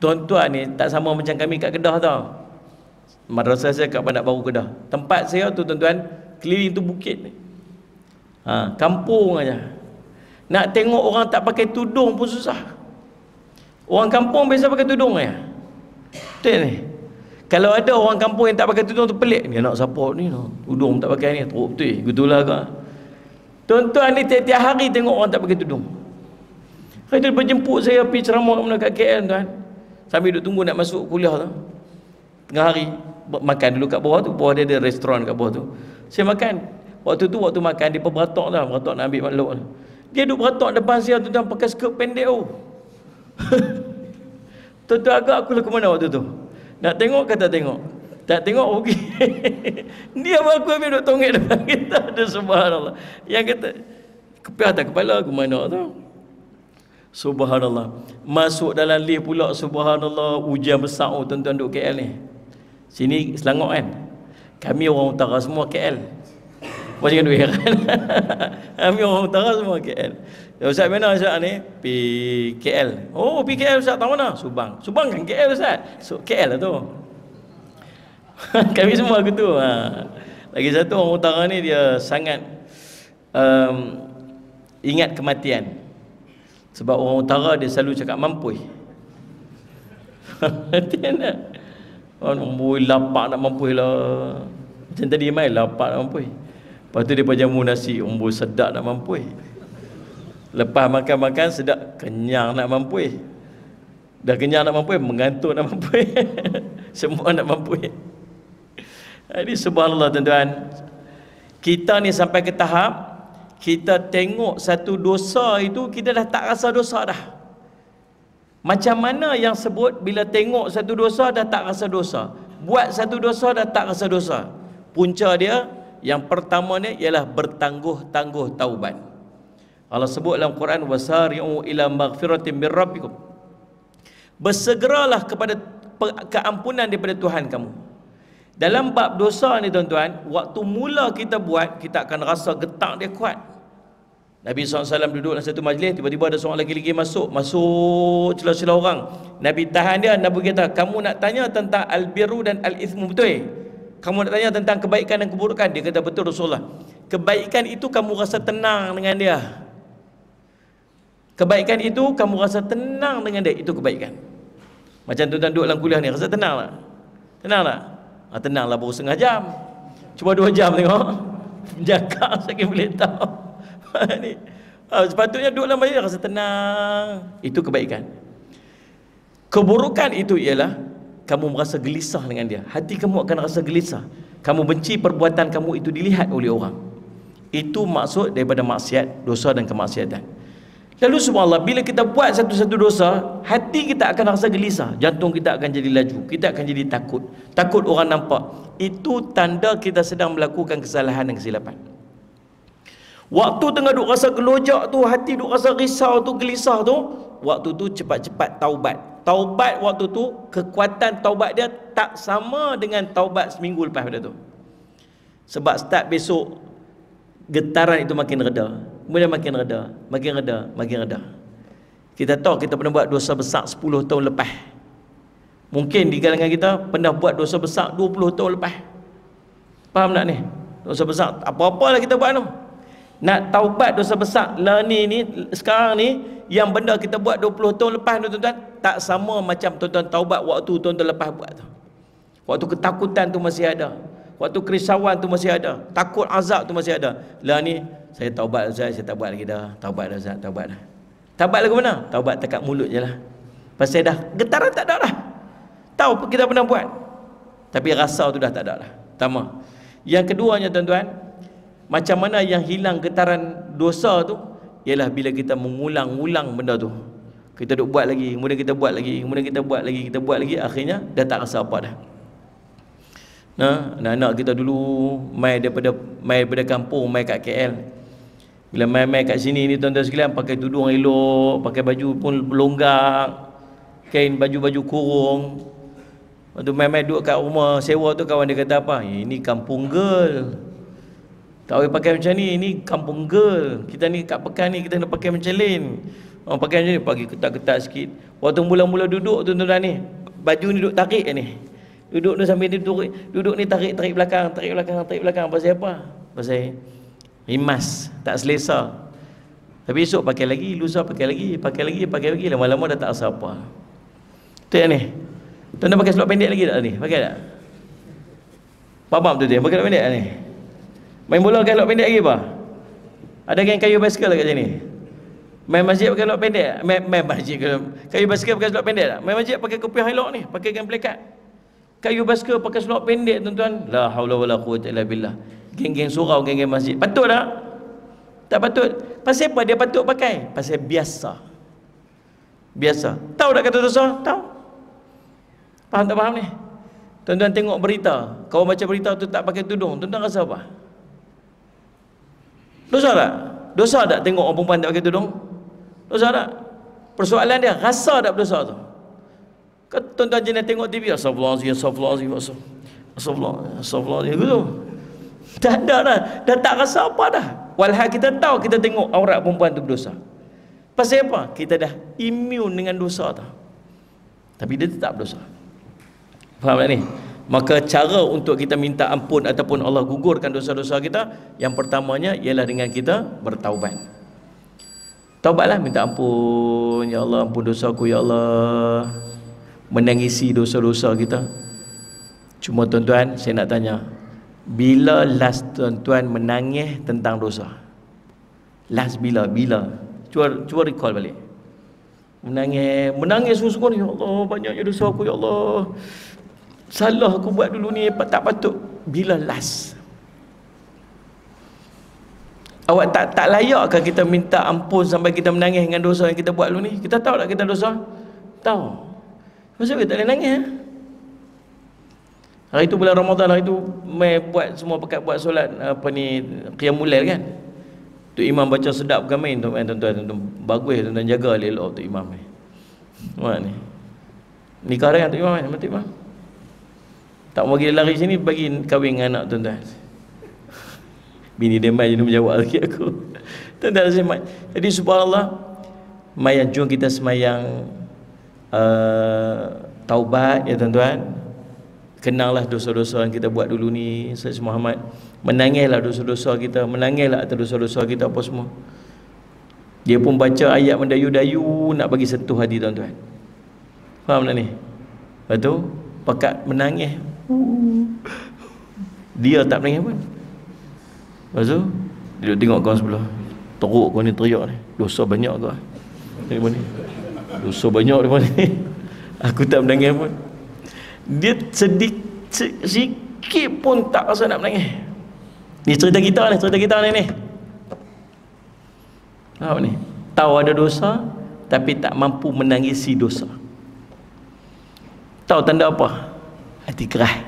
Tuan-tuan ni tak sama macam kami kat Kedah tau. Madrasah saya kat Bandar Baru Kedah. Tempat saya tu tuan-tuan, keliling tu bukit ni. Kampung aja. Nak tengok orang tak pakai tudung pun susah. Orang kampung biasa pakai tudung ya. Betul ni. Kalau ada orang kampung yang tak pakai tudung tu pelik. Ni nak support ni, tudung tak pakai ni, teruk betul. Gitulah kak. Tuan-tuan ni tiap-tiap hari tengok orang tak pakai tudung. Dia berjemput saya pergi ceramah kat KL tuan. Sambil duduk tunggu nak masuk kuliah tu. Tengah hari makan dulu kat bawah tu. Bawah dia ada restoran kat bawah tu. Saya makan. Waktu makan dia beratok dah. Beratok nak ambil makhluk. Dia duduk beratok depan saya tuan pakai skirt pendek tu. Tuan-tuan agak aku lah ke mana waktu tu. Nak tengok kata tengok. Tak tengok okey. Dia aku ambil duk tongek depan kita. Ada subhanallah. Yang kata kepiah atas kepala aku mana tu. Subhanallah. Masuk dalam lift pula subhanallah, hujan besar tuan-tuan duk KL ni. Sini Selangor kan. Kami orang utara semua KL. Macam kan duk heran. Kami orang utara semua KL. Ustaz mana Ustaz ni? Pi KL. Oh, pi KL Ustaz tahu mana? Subang. Subang kan KL Ustaz. So KL lah tu. Kami semua gitu. Lagi satu orang utara ni dia sangat ingat kematian. Sebab orang utara dia selalu cakap mampui. Matian tak? Mampui lapak nak mampui lah. Macam tadi mai lapak nak mampui. Lepas tu dia jamu nasi, sedap nak mampui. Lepas makan-makan sedap, kenyang nak mampui. Dah kenyang nak mampui, mengantuk nak mampui. Semua nak mampui. Jadi subhanallah tuan-tuan. Kita ni sampai ke tahap kita tengok satu dosa itu kita dah tak rasa dosa dah. Macam mana yang sebut bila tengok satu dosa dah tak rasa dosa, buat satu dosa dah tak rasa dosa? Punca dia yang pertama ni ialah bertangguh-tangguh taubat. Allah sebut dalam Quran, wasari'u ila maghfiratin min rabbikum, bersegeralah kepada keampunan daripada Tuhan kamu. Dalam bab dosa ni tuan-tuan, waktu mula kita buat, kita akan rasa getak dia kuat. Nabi SAW duduk dalam satu majlis, tiba-tiba ada seorang lelaki masuk celah-celah orang. Nabi tahan dia, Nabi kata, kamu nak tanya tentang al-birru dan al-ithmu, betul? Kamu nak tanya tentang kebaikan dan keburukan? Dia kata, betul Rasulullah. Kebaikan itu kamu rasa tenang dengan dia. Kebaikan itu kamu rasa tenang dengan dia, itu kebaikan. Macam tuan-tuan duduk dalam kuliah ni, rasa tenang tak? Tenang tak? Tenanglah baru setengah jam. Cuba 2 jam tengok. Jaga sakit boleh tahu. Ni. Sepatutnya duduk dalam majlis rasa tenang. Itu kebaikan. Keburukan itu ialah kamu merasa gelisah dengan dia. Hati kamu akan rasa gelisah. Kamu benci perbuatan kamu itu dilihat oleh orang. Itu maksud daripada maksiat, dosa dan kemaksiatan. Lalu subhanallah, bila kita buat satu-satu dosa, hati kita akan rasa gelisah, jantung kita akan jadi laju, kita akan jadi takut. Takut orang nampak. Itu tanda kita sedang melakukan kesalahan dan kesilapan. Waktu tengah duk rasa gelojak tu, hati duk rasa risau tu, gelisah tu, waktu tu cepat-cepat taubat. Taubat waktu tu, kekuatan taubat dia tak sama dengan taubat seminggu lepas pada tu. Sebab start besok, getaran itu makin reda, kemudian makin reda, makin reda, makin reda. Kita tahu kita pernah buat dosa besar 10 tahun lepas. Mungkin di kalangan kita pernah buat dosa besar 20 tahun lepas. Faham tak ni? Dosa besar apa-apa lah kita buat tu. Nak taubat dosa besar lah ni sekarang ni, yang benda kita buat 20 tahun lepas tu tuan-tuan, tak sama macam tuan-tuan taubat waktu tuan-tuan lepas buat tu. Waktu ketakutan tu masih ada, waktu kerisauan tu masih ada, takut azab tu masih ada. Lah ni saya taubat Ustaz, saya tak buat lagi dah. Taubat dah Ustaz, taubat dah. Taubat lagu mana? Taubat dekat mulut je lah. Pasal dah getaran tak ada dah. Tahu kita pernah buat, tapi rasa tu dah tak ada dah. Pertama. Yang keduanya tuan-tuan, macam mana yang hilang getaran dosa tu ialah bila kita mengulang-ulang benda tu. Kita duk buat lagi, kemudian kita buat lagi, kemudian kita buat lagi, kita buat lagi, akhirnya dah tak rasa apa dah. Nah, anak-anak kita dulu mai daripada kampung mai kat KL. Bila mai kat sini ni tuan-tuan sekalian, pakai tudung elok, pakai baju pun longgar, kain baju-baju kurung. Waktu mai duduk kat rumah sewa tu, kawan dia kata apa? Ini kampung girl. Tak boleh pakai macam ni, ini kampung girl. Kita ni kat Pekan ni kita nak pakai macam lain. Pakai macam ni, pagi ketat-ketat sikit. Waktu mula-mula duduk tuan-tuan ni, baju ni duduk tarik ni. Duduk ni sambil duduk ni tarik belakang. Pasal apa? Pasal rimas, tak selesa. Tapi esok pakai lagi, lusa pakai lagi. Lama-lama dah tak rasa apa. Tu yang ni. Tuan-tuan pakai seluar pendek lagi tak ni? Pakai tak? Faham tu dia, pakai seluar pendek tak ni? Main bola pakai seluar pendek lagi apa? Ada geng kayu basikal kat sini? Main masjid pakai seluar pendek? Main masjid kayu basikal pakai seluar pendek tak? Main masjid pakai kopiah elok ni, pakai geng plekat. Kayu basikal pakai seluar pendek tuan-tuan. La haula wala quwwata illa billah. Geng-geng surau, geng-geng masjid. Patut tak? Tak patut. Pasal apa dia patut pakai? Pasal biasa. Biasa. Tahu tak kata dosa? Tahu. Faham tak faham ni? Tuan-tuan tengok berita, kau baca berita tu tak pakai tudung, tuan-tuan rasa apa? Dosa tak? Dosa tak tengok orang perempuan tak pakai tudung? Dosa tak? Persoalan dia, rasa tak berdosa tu? Kau tuan-tuan jenis tengok TV, astagfirullahaladzim, gitu. Tak ada dah, dah tak rasa apa dah. Walhal kita tahu, kita tengok aurat perempuan tu berdosa. Pasal apa? Kita dah immune dengan dosa tu. Tapi dia tetap berdosa. Faham tak ni? Maka cara untuk kita minta ampun ataupun Allah gugurkan dosa-dosa kita, yang pertamanya ialah dengan kita bertaubat. Taubatlah, minta ampun. Ya Allah, ampun dosaku ya Allah. Menangisi dosa-dosa kita. Cuma tuan-tuan, saya nak tanya, bila last tuan-tuan menangis tentang dosa? Last bila? Cuba recall balik. Menangis sungguh-sungguh, ya Allah, banyaknya dosa aku ya Allah. Salah aku buat dulu ni, tak patut. Bila last? Awak tak layakkah kita minta ampun sampai kita menangis dengan dosa yang kita buat dulu ni? Kita tahu tak kita dosa? Tahu. Masa kita tak boleh nangis. Hari tu bulan Ramadan, hari tu buat semua pakat buat solat apa ni, qiyamul lail kan. Tu imam baca sedap bukan main tuan-tuan. Bagus tuan-tuan, jaga elok tu imam ni. Mana ni? Nikah dah kan tu imam kan? Betul imam? Tak mau pergi lari sini bagi kahwin dengan anak tuan-tuan. Bini dia mai dia menjawab lagi aku. Tuan-tuan semai. Jadi subhanallah, mayang jom kita semayang taubat ya tuan-tuan. Kenanglah dosa-dosa yang kita buat dulu ni. Sayyid Muhammad menangislah dosa-dosa kita, menangislah atas dosa-dosa kita apa semua. Dia pun baca ayat mendayu-dayu nak bagi sentuh hati tuan-tuan. Faham tak ni? Lepas tu pakat menangis. Dia tak menangis pun. Lepas tu dia tengok kawan sebelah, teruk kau ni, teriak ni, dosa banyak kau ni, dosa banyak di mana ni. Aku tak menangis pun. Dia sikit pun tak rasa nak menangis. Ni cerita kita ni. Tahu ni, tahu ada dosa tapi tak mampu menangisi dosa. Tahu tanda apa? Hati keras.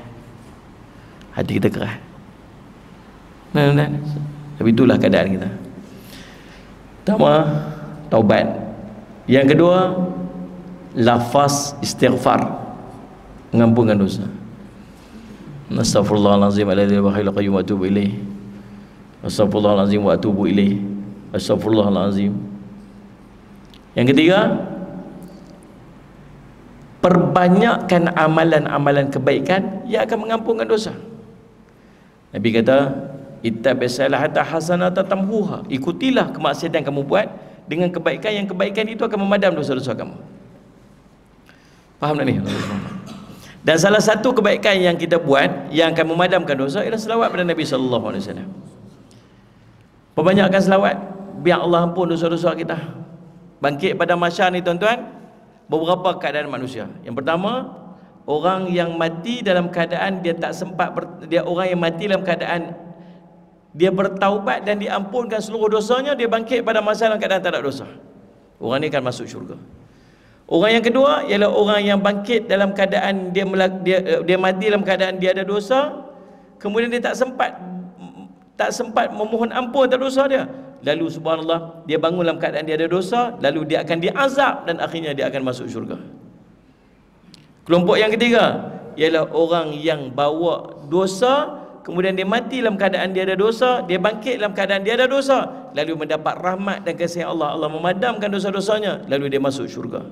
Hati kita keras. Nah. Tapi itulah keadaan kita. Pertama, taubat. Yang kedua, lafaz istighfar, mengampunkan dosa. Astaghfirullahalazim alladzi la ilaha illa huwa wa atubu ilaih. Astaghfirullahalazim wa atubu ilaih. Astaghfirullahalazim. Yang ketiga, perbanyakkan amalan-amalan kebaikan yang akan mengampunkan dosa. Nabi kata, ittabi'salah hatta hasanata tamhuha. Ikutilah kemaksiatan yang kamu buat dengan kebaikan, yang kebaikan itu akan memadam dosa-dosa kamu. Faham tak ni? Dan salah satu kebaikan yang kita buat yang akan memadamkan dosa ialah selawat pada Nabi sallallahu alaihi wasallam. Perbanyakkan selawat, biar Allah ampun dosa-dosa kita. Bangkit pada mahsyar ni tuan-tuan, beberapa keadaan manusia. Yang pertama, orang yang mati dalam keadaan dia tak sempat orang yang mati dalam keadaan dia bertaubat dan diampunkan seluruh dosanya, dia bangkit pada masa dalam keadaan tak ada dosa. Orang ni akan masuk syurga. Orang yang kedua ialah orang yang bangkit dalam keadaan dia mati dalam keadaan dia ada dosa, kemudian dia tak sempat memohon ampun atas dosa dia. Lalu subhanallah, dia bangun dalam keadaan dia ada dosa, lalu dia akan diazab dan akhirnya dia akan masuk syurga. Kelompok yang ketiga ialah orang yang bawa dosa, kemudian dia mati dalam keadaan dia ada dosa, dia bangkit dalam keadaan dia ada dosa, lalu mendapat rahmat dan kasih Allah. Allah memadamkan dosa-dosanya, lalu dia masuk syurga.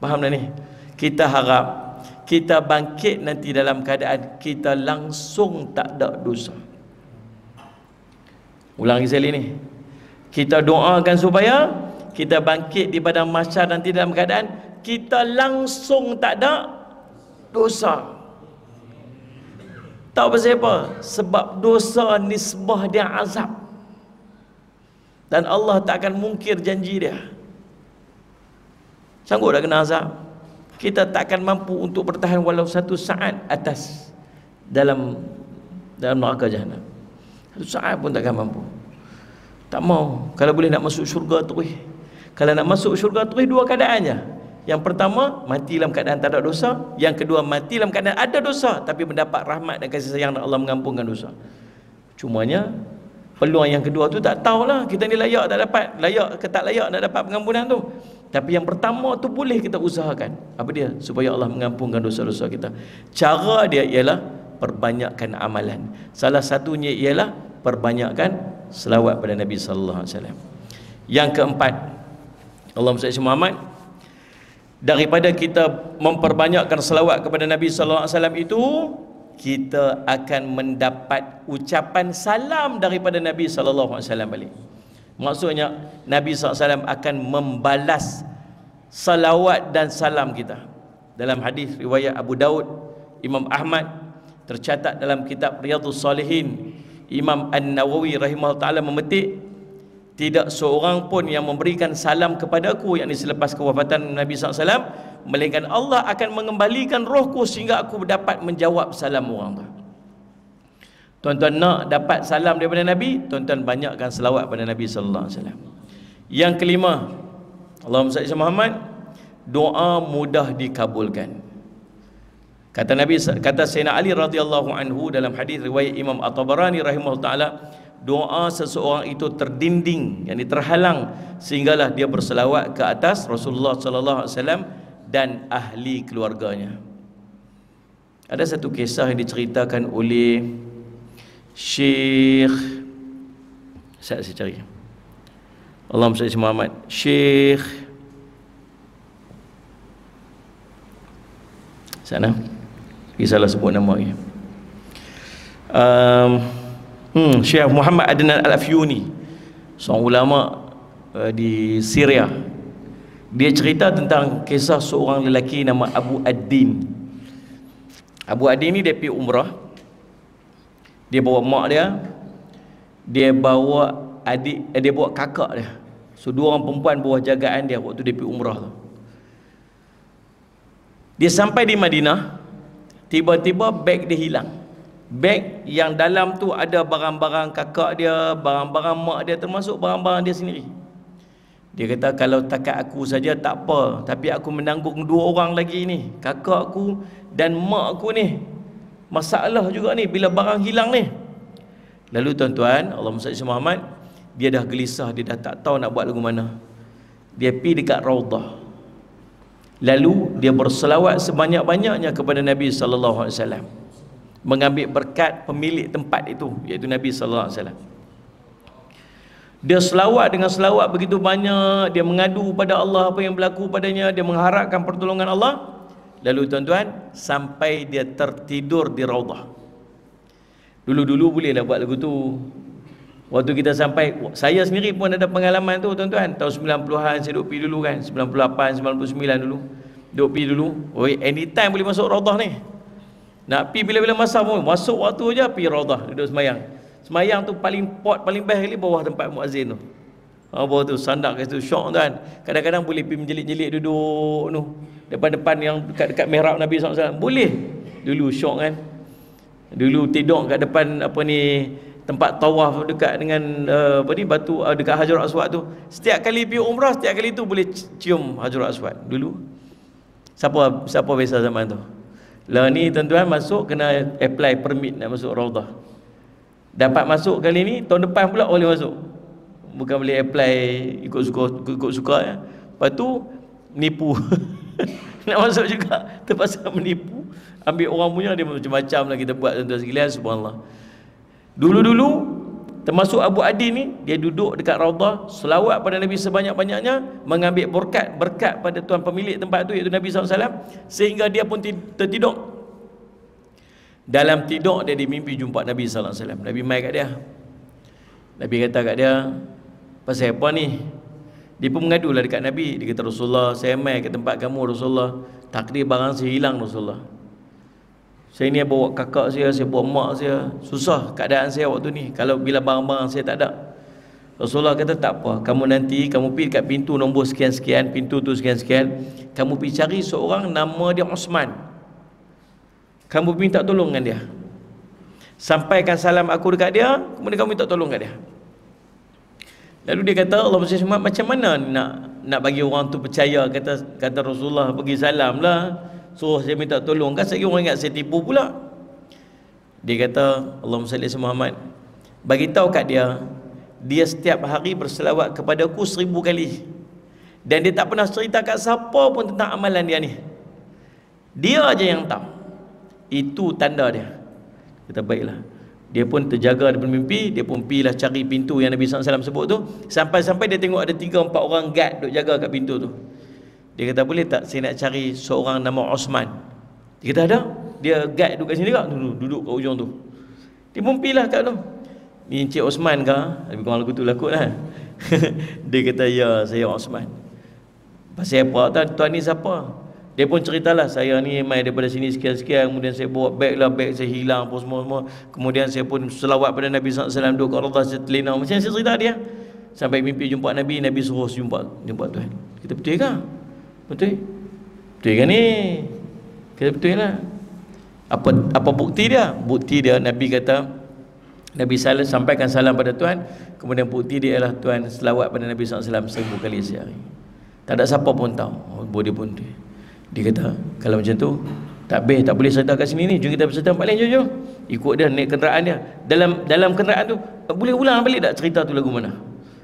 Faham tak ni? Kita harap kita bangkit nanti dalam keadaan kita langsung tak ada dosa. Ulang lagi sekali ni. Kita doakan supaya kita bangkit di padang mahsyar nanti dalam keadaan kita langsung tak ada dosa. Tahu pasal apa? Sebab dosa nisbah dia azab. Dan Allah tak akan mungkir janji dia. Sanggup tak kena azab? Kita tak akan mampu untuk bertahan walau satu saat atas dalam neraka jahanam. Satu saat pun tak akan mampu. Tak mau. Kalau boleh nak masuk syurga terus. Kalau nak masuk syurga terus, dua keadaannya. Yang pertama, mati dalam keadaan tak ada dosa. Yang kedua, mati dalam keadaan ada dosa tapi mendapat rahmat dan kasih sayang Allah mengampunkan dosa. Cumanya peluang yang kedua tu tak tahulah kita ni layak tak dapat, layak ke tak layak nak dapat pengampunan tu. Tapi yang pertama tu boleh kita usahakan. Apa dia? Supaya Allah mengampunkan dosa-dosa kita. Cara dia ialah perbanyakkan amalan. Salah satunya ialah perbanyakkan selawat pada Nabi sallallahu alaihi wasallam. Yang keempat, Allahumma salli Muhammad, daripada kita memperbanyakkan selawat kepada Nabi sallallahu alaihi wasallam itu, kita akan mendapat ucapan salam daripada Nabi sallallahu alaihi wasallam balik. Maksudnya Nabi sallallahu alaihi wasallam akan membalas salawat dan salam kita. Dalam hadis riwayat Abu Daud, Imam Ahmad, tercatat dalam kitab Riyadhus Salihin, Imam An-Nawawi rahimahullah ta'ala memetik, tidak seorang pun yang memberikan salam kepadaku, yakni selepas kewafatan Nabi SAW, melainkan Allah akan mengembalikan rohku sehingga aku dapat menjawab salam orang tu. Tuan-tuan nak dapat salam daripada Nabi, tuan-tuan banyakkan selawat pada Nabi sallallahu alaihi wasallam. Yang kelima, Allahumma salli ala Muhammad, doa mudah dikabulkan. Kata Nabi, kata Sayyidina Ali radhiyallahu anhu dalam hadis riwayat Imam At-Tabarani rahimahullah taala, doa seseorang itu terdinding, yakni terhalang, sehinggalah dia berselawat ke atas Rasulullah sallallahu alaihi wasallam dan ahli keluarganya. Ada satu kisah yang diceritakan oleh Syekh, saya cari, Allahumma salli ala Muhammad, Syekh sana, salah sebut nama dia, Syekh Muhammad Adnan Al-Afyuni, seorang ulama di Syria. Dia cerita tentang kisah seorang lelaki nama Abu Ad-Din. Abu Ad-Din ni dia pergi umrah. Dia bawa mak dia, dia bawa adik, dia bawa kakak dia. So dua orang perempuan bawah jagaan dia waktu dia pergi umrah tu. Dia sampai di Madinah, tiba-tiba beg dia hilang. Beg yang dalam tu ada barang-barang kakak dia, barang-barang mak dia, termasuk barang-barang dia sendiri. Dia kata, kalau takat aku saja tak apa, tapi aku menanggung dua orang lagi ni, kakak aku dan mak aku ni. Masalah juga ni bila barang hilang ni. Lalu tuan-tuan, Allahumma salli ala Muhammad, dia dah gelisah, dia dah tak tahu nak buat lagu mana. Dia pergi dekat Raudah. Lalu dia berselawat sebanyak-banyaknya kepada Nabi sallallahu alaihi wasallam, mengambil berkat pemilik tempat itu, iaitu Nabi sallallahu alaihi wasallam. Dia selawat dengan selawat begitu banyak, dia mengadu pada Allah apa yang berlaku padanya, dia mengharapkan pertolongan Allah. Lalu tuan-tuan, sampai dia tertidur di Raudah. Dulu-dulu bolehlah buat lagu tu. Waktu kita sampai, saya sendiri pun ada pengalaman tu tuan-tuan. Tahun 90-an saya duduk pergi dulu kan, 98, 99 dulu. Duduk pergi dulu. Oh, anytime boleh masuk Raudah ni. Nak pergi bila-bila masa pun, masuk waktu je pergi Raudah, duduk semayang. Semayang tu paling paling best kali bawah tempat muazzin tu. Bawah tu sandak kat situ, syok kan. Kadang-kadang boleh pergi menjelit-jelit duduk tu depan-depan yang dekat mihrab Nabi SAW. Boleh. Dulu syok kan. Dulu tidur kat depan apa ni, tempat tawaf dekat dengan apa ni, batu dekat Hajarul Aswad tu. Setiap kali pergi umrah, setiap kali tu boleh cium Hajarul Aswad. Dulu siapa biasa zaman tu. Lah ni tuan-tuan masuk kena apply permit nak masuk Raudah. Dapat masuk kali ni, tahun depan pula boleh masuk. Bukan boleh apply ikut suka ya. Lepas tu nipu. Nak masuk juga terpaksa menipu, ambil orang punya, dia macam-macam lah kita buat tuan-tuan sekalian, subhanallah. Dulu-dulu termasuk Abu Adi ni, dia duduk dekat Raudah, selawat pada Nabi sebanyak-banyaknya, mengambil berkat pada tuan pemilik tempat tu, iaitu Nabi SAW, sehingga dia pun tertidur. Dalam tidur dia dimimpi jumpa Nabi SAW. Nabi mai kat dia, Nabi kata kat dia, pasal apa ni? Dia pun mengadulah dekat Nabi. Dia kata, Rasulullah, saya mai ke tempat kamu Rasulullah, takdir barang saya hilang Rasulullah. Saya ni bawa kakak saya bawa mak saya, susah keadaan saya waktu ni, kalau bila barang-barang saya tak ada. Rasulullah kata, tak apa, kamu nanti kamu pergi kat pintu nombor sekian-sekian, pintu tu sekian-sekian, kamu pergi cari seorang nama dia Osman, kamu minta tolong dengan dia, sampaikan salam aku dekat dia, kemudian kamu minta tolong kat dia. Lalu dia kata, Allah macam mana nak bagi orang tu percaya, kata Rasulullah bagi salam lah, suruh saya minta tolong, kan saya orang ingat saya tipu pula. Dia kata, Allahumma salli ala Muhammad, bagi tahu kat dia, dia setiap hari berselawat kepada aku 1000 kali, dan dia tak pernah cerita kat siapa pun tentang amalan dia ni, dia aja yang tahu. Itu tanda dia. Kata, baiklah. Dia pun terjaga daripada mimpi, dia pun pergilah cari pintu yang Nabi SAW sebut tu, sampai-sampai dia tengok ada 3-4 orang guard duk jaga kat pintu tu. Dia kata, boleh tak saya nak cari seorang nama Osman? Dia kata, ada. Dia guard duduk kat sini juga, duduk kat ujung tu. Dia pun pergilah kat tu. Ni Encik Osman ke? Tapi korang lagu tu lakut lah. Dia kata, ya, saya Osman. Pasal apa? Tuan ni siapa? Dia pun ceritalah, saya ni mai daripada sini sekian-sekian, kemudian saya bawa beg saya hilang apa semua-semua, kemudian saya pun selawat pada Nabi SAW, duduk kat Raudah, saya terlena, macam saya cerita dia, sampai mimpi jumpa Nabi suruh jumpa Tuhan. Kita betul ke? Betul kan ni? Kita betul lah. Apa bukti dia? Bukti dia, Nabi kata, Nabi sampaikan salam pada Tuan, kemudian bukti dia ialah Tuan selawat pada Nabi SAW 1000 kali sehari. Tak ada siapa pun tahu. Dia pun dia kata, kalau macam tu tak boleh cerita kat sini ni, jom kita bercerita tempat lain, jom. Ikut dia, naik kenderaan dia. Dalam kenderaan tu boleh ulang balik tak cerita tu lagu mana.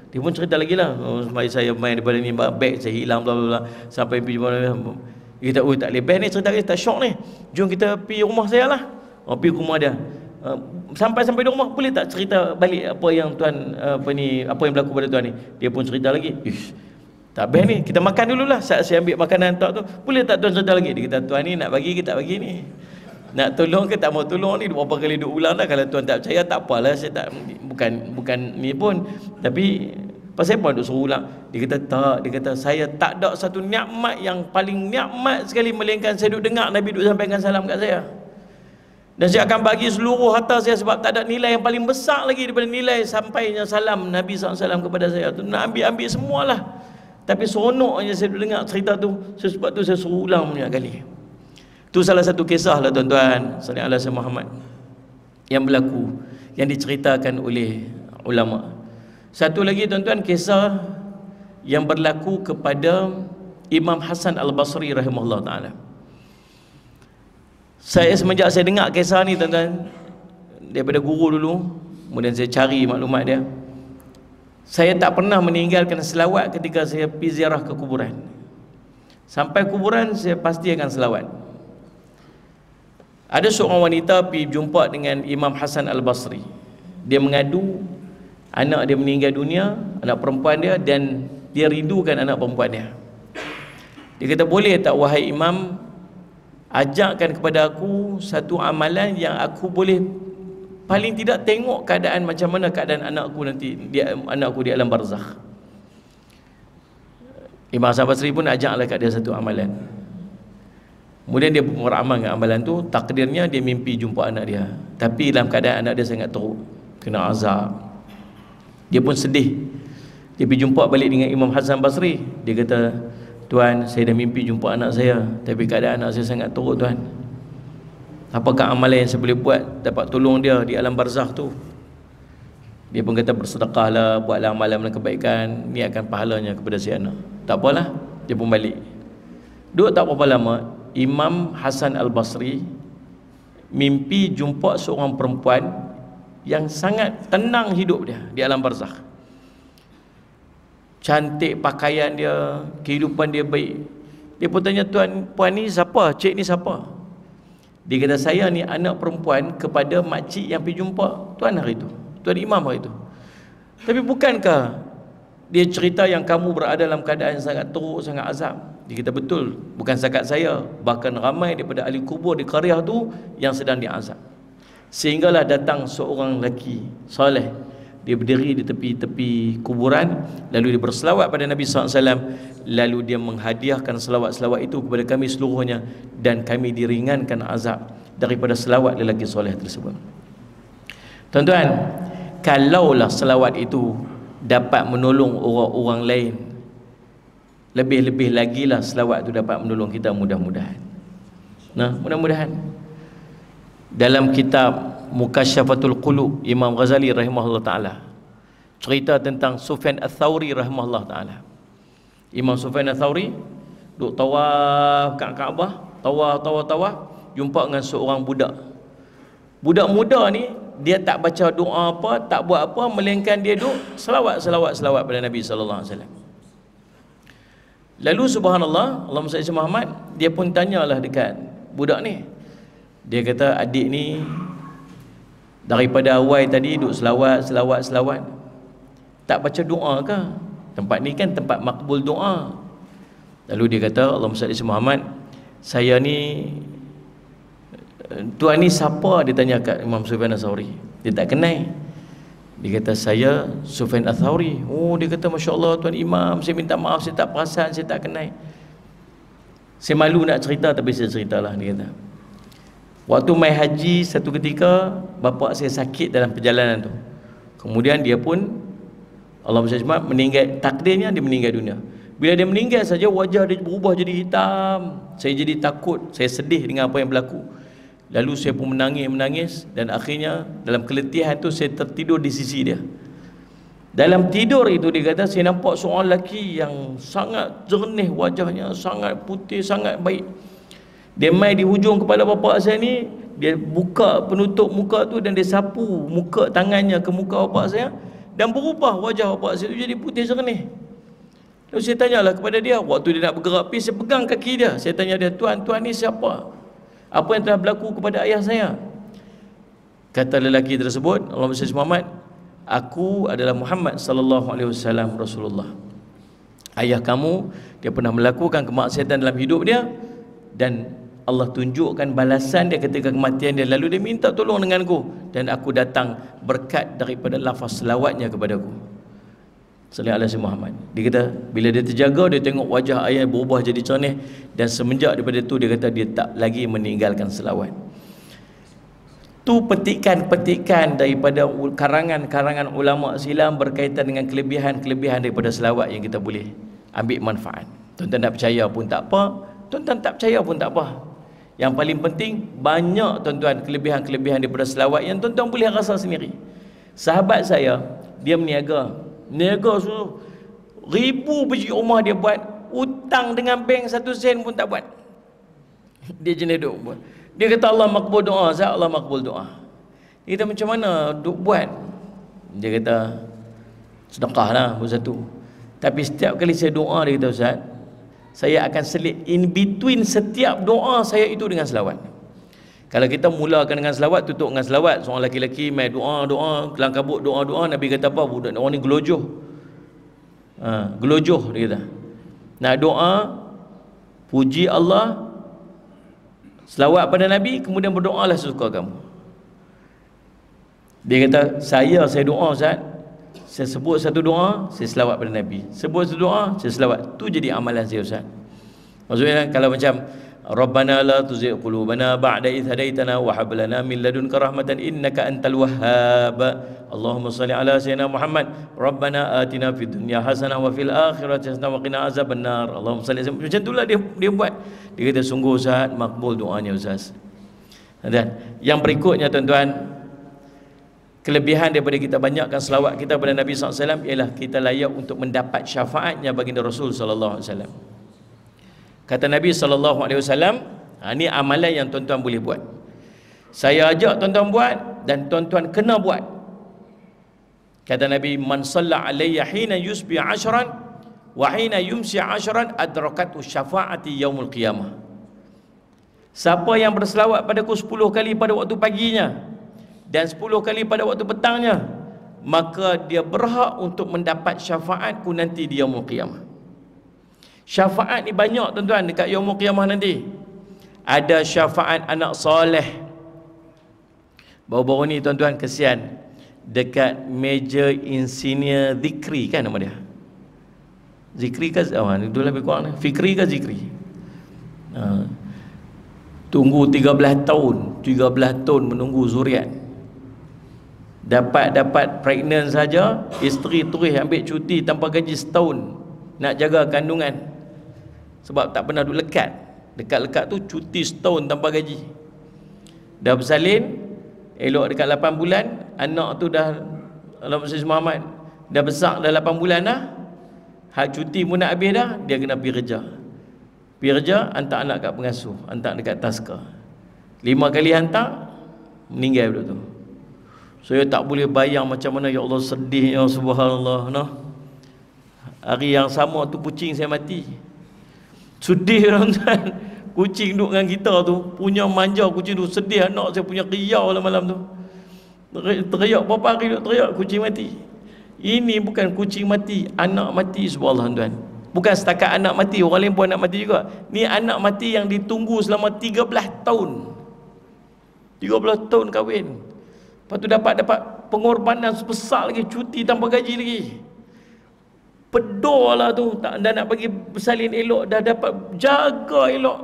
Dia pun cerita lagi lah, mari saya main daripada ni, beg saya hilang, bla bla bla, sampai pergi mana. Dia kata, tak boleh best ni cerita ni, tak syok ni, jom kita pergi rumah saya lah. Pergi rumah dia. Sampai di rumah, boleh tak cerita balik apa yang Tuan apa yang berlaku pada Tuan ni. Dia pun cerita lagi. Tak best ni, kita makan dululah. Saat saya ambil makanan tu, boleh tak Tuan cerita lagi. Dia kata, Tuan ni nak bagi ke tak bagi ni, nak tolong ke tak mau tolong ni, berapa kali duk ulang dah. Kalau Tuan tak percaya tak apalah, saya tak, bukan ni pun, tapi pasal apa duk suruh ulang. Dia kata tak, dia kata saya tak ada satu nikmat yang paling nikmat sekali melainkan saya duk dengar Nabi duk sampaikan salam kat saya. Dan saya akan bagi seluruh harta saya, sebab tak ada nilai yang paling besar lagi daripada nilai sampainya salam Nabi SAW kepada saya tu. Nak ambil semualah. Tapi seronoknya saya dengar cerita tu, sebab tu saya suruh ulang banyak kali. Tu salah satu kisah lah tuan-tuan sallallahu alaihi Muhammad yang berlaku, yang diceritakan oleh ulama. Satu lagi tuan-tuan, kisah yang berlaku kepada Imam Hasan Al-Basri rahimahullah ta'ala. Saya semenjak saya dengar kisah ni tuan-tuan daripada guru dulu, kemudian saya cari maklumat dia, saya tak pernah meninggalkan selawat ketika saya pergi ziarah ke kuburan. Sampai kuburan saya pasti akan selawat. Ada seorang wanita pergi jumpa dengan Imam Hasan Al-Basri. Dia mengadu anak dia meninggal dunia, anak perempuan dia, dan dia rindukan anak perempuan dia. Dia kata, boleh tak wahai Imam, ajarkan kepada aku satu amalan yang aku boleh paling tidak tengok keadaan macam mana keadaan anakku nanti, anakku di alam barzakh. Imam Hasan Basri pun ajaklah kat dia satu amalan. Kemudian dia beramalkan amalan tu. Takdirnya dia mimpi jumpa anak dia, tapi dalam keadaan anak dia sangat teruk, kena azab. Dia pun sedih. Dia pergi jumpa balik dengan Imam Hasan Basri. Dia kata, Tuan, saya dah mimpi jumpa anak saya, tapi keadaan anak saya sangat teruk Tuan. Apakah amalan yang saya boleh buat dapat tolong dia di alam barzakh tu? Dia pun kata, bersedekahlah, buatlah amalan kebaikan, ni akan pahalanya kepada si anak. Tak apalah, dia pun balik. Duduk tak berapa lama, Imam Hasan Al-Basri mimpi jumpa seorang perempuan yang sangat tenang hidup dia di alam barzakh. Cantik pakaian dia, kehidupan dia baik. Dia pun tanya, Tuan, puan ni siapa? Cik ni siapa? Dia kata, saya ni anak perempuan kepada makcik yang pergi jumpa Tuan hari itu, Tuan Imam hari itu. Tapi bukankah dia cerita yang kamu berada dalam keadaan yang sangat teruk, sangat azab? Dia kata, betul, bukan setakat saya, bahkan ramai daripada ahli kubur di qaryah tu yang sedang diazab. Sehinggalah datang seorang lelaki soleh. Dia berdiri di tepi-tepi kuburan, lalu dia berselawat pada Nabi SAW, lalu dia menghadiahkan selawat-selawat itu kepada kami seluruhnya, dan kami diringankan azab daripada selawat lelaki soleh tersebut. Tuan-tuan, kalaulah selawat itu dapat menolong orang-orang lain, lebih-lebih lagi lah selawat itu dapat menolong kita, mudah-mudahan. Nah, mudah-mudahan. Dalam kitab Mukasyafatul Qulub, Imam Ghazali rahimahullah ta'ala cerita tentang Sufyan Ats-Tsauri rahimahullah ta'ala. Imam Sufyan Ats-Tsauri duk tawaf kat Kaabah, tawaf, jumpa dengan seorang budak. Budak muda ni, dia tak baca doa apa, tak buat apa, melainkan dia duk selawat pada Nabi SAW. Lalu subhanallah, Allahumma salli ala Muhammad, dia pun tanyalah dekat budak ni. Dia kata, adik ni daripada awal tadi duk selawat, tak baca doa ke? Tempat ni kan tempat makbul doa. Lalu dia kata, Allahumma salli ala Muhammad, saya ni, Tuan ni siapa? Dia tanya kat Imam Sufyan Ats-Tsauri. Dia tak kenal. Dia kata, saya Sufyan Ats-Tsauri. Oh, dia kata, Masya Allah Tuan Imam, saya minta maaf, saya tak perasan, saya tak kenal. Saya malu nak cerita, tapi saya ceritalah. Dia kata, waktu mai haji satu ketika, bapa saya sakit dalam perjalanan tu. Kemudian dia pun, Allah SWT meninggal, takdirnya dia meninggal dunia. Bila dia meninggal saja, wajah dia berubah jadi hitam. Saya jadi takut, saya sedih dengan apa yang berlaku. Lalu saya pun menangis dan akhirnya dalam keletihan tu saya tertidur di sisi dia. Dalam tidur itu dia kata saya nampak seorang lelaki yang sangat jernih wajahnya, sangat putih, sangat baik. Dia mai di hujung kepala bapa saya ni, dia buka penutup muka tu dan dia sapu muka tangannya ke muka bapa saya dan berubah wajah bapa saya tu jadi putih jernih. Lalu saya tanyalah kepada dia, waktu dia nak bergerak pergi, saya pegang kaki dia. Saya tanya dia, tuan ni siapa? Apa yang telah berlaku kepada ayah saya? Kata lelaki tersebut, Allahumma salli Muhammad, aku adalah Muhammad sallallahu alaihi wasallam Rasulullah. Ayah kamu, dia pernah melakukan kemaksiatan dalam hidup dia dan Allah tunjukkan balasan dia ketika kematian dia, lalu dia minta tolong denganku dan aku datang berkat daripada lafaz selawatnya kepadaku. Sallallahu alaihi Muhammad. Dia kata bila dia terjaga, dia tengok wajah ayah berubah jadi cernih dan semenjak daripada itu dia kata dia tak lagi meninggalkan selawat. Tu petikan-petikan daripada karangan-karangan ulama silam berkaitan dengan kelebihan-kelebihan daripada selawat yang kita boleh ambil manfaat. Tuan-tuan tak percaya pun tak apa, tuan-tuan tak percaya pun tak apa. Yang paling penting, banyak tuan-tuan kelebihan-kelebihan daripada selawat yang tuan-tuan boleh rasa sendiri. Sahabat saya, dia meniaga suruh 1000 biji rumah dia buat, hutang dengan bank 1 sen pun tak buat. Dia jenis duk buat. Dia kata Allah makbul doa, Allah makbul doa. Dia kata macam mana duk buat? Dia kata sedekah lah pun satu. Tapi setiap kali saya doa, dia kata Ustaz, saya akan selit in between setiap doa saya itu dengan selawat. Kalau kita mulakan dengan selawat, tutup dengan selawat, seorang lelaki mai doa, kelang kabut doa, Nabi kata apa? Budak orang ni gelojoh. Gelojoh dia kata. Nak doa, puji Allah, selawat pada Nabi, kemudian berdoalah sesuka kamu. Dia kata, saya doa Ustaz, saya sebut satu doa, saya selawat pada Nabi. Sebut satu doa, saya selawat. Tu jadi amalan saya Ustaz. Maksudnya kalau macam Rabbana la tuzigh qulubana ba'da idh hadaitana wa hab lana min ladunka rahmatan innaka antal wahhab. Allahumma shalli ala sayyidina Muhammad. Rabbana atina fid dunya hasanah wa fil akhirati hasanah wa qina azabannar. Allahumma shalli. Macam itulah dia buat. Dia kata sungguh Ustaz, makbul doanya Ustaz. Dan yang berikutnya tuan-tuan, kelebihan daripada kita banyakkan selawat kita kepada Nabi SAW ialah kita layak untuk mendapat syafaatnya baginda Rasul SAW. Kata Nabi SAW, ini amalan yang tuan-tuan boleh buat. Saya ajak tuan-tuan buat dan tuan-tuan kena buat. Kata Nabi, man salla alayya hina yusbi 'ashran wa hina yumsi 'ashran adrakatu syafaati yaumul qiyamah. Siapa yang berselawat padaku 10 kali pada waktu paginya dan 10 kali pada waktu petangnya, maka dia berhak untuk mendapat syafaatku nanti di yaumul qiyamah. Syafaat ni banyak tuan-tuan dekat yaumul qiyamah nanti. Ada syafaat anak soleh. Baru-baru ni tuan-tuan kesian dekat meja insinyur Zikri kan nama dia. Zikri ke itu lebih kurang Fikri ke Zikri. Tunggu 13 tahun menunggu zuriat. Dapat pregnant saja, isteri terus ambil cuti tanpa gaji setahun nak jaga kandungan. Sebab tak pernah duduk lekat tu cuti setahun tanpa gaji. Dah bersalin, elok dekat 8 bulan, anak tu dah Allahumma salli Muhammad, dah besar dah 8 bulan dah. Hak cuti pun nak habis dah, dia kena pergi kerja. Pergi kerja, hantar anak kat pengasuh, hantar dekat taska. 5 kali hantar, meninggal budak tu. Saya tak boleh bayang macam mana, ya Allah sedihnya, subhanallah. Hari yang sama tu kucing saya mati. Sedih tuan-tuan. Kucing duduk dengan kita tu, punya manja kucing tu, sedih anak saya punya riau lah malam tu. Teriak berapa hari duduk teriak, kucing mati. Ini bukan kucing mati, anak mati, subhanallah tuan. Bukan setakat anak mati, orang lain pun anak mati juga. Ni anak mati yang ditunggu selama 13 tahun. 13 tahun kahwin. Lepas tu dapat pengorbanan sebesar lagi, cuti tanpa gaji lagi. Pedor lah tu, tak dah nak bagi bersalin elok, dah dapat jaga elok,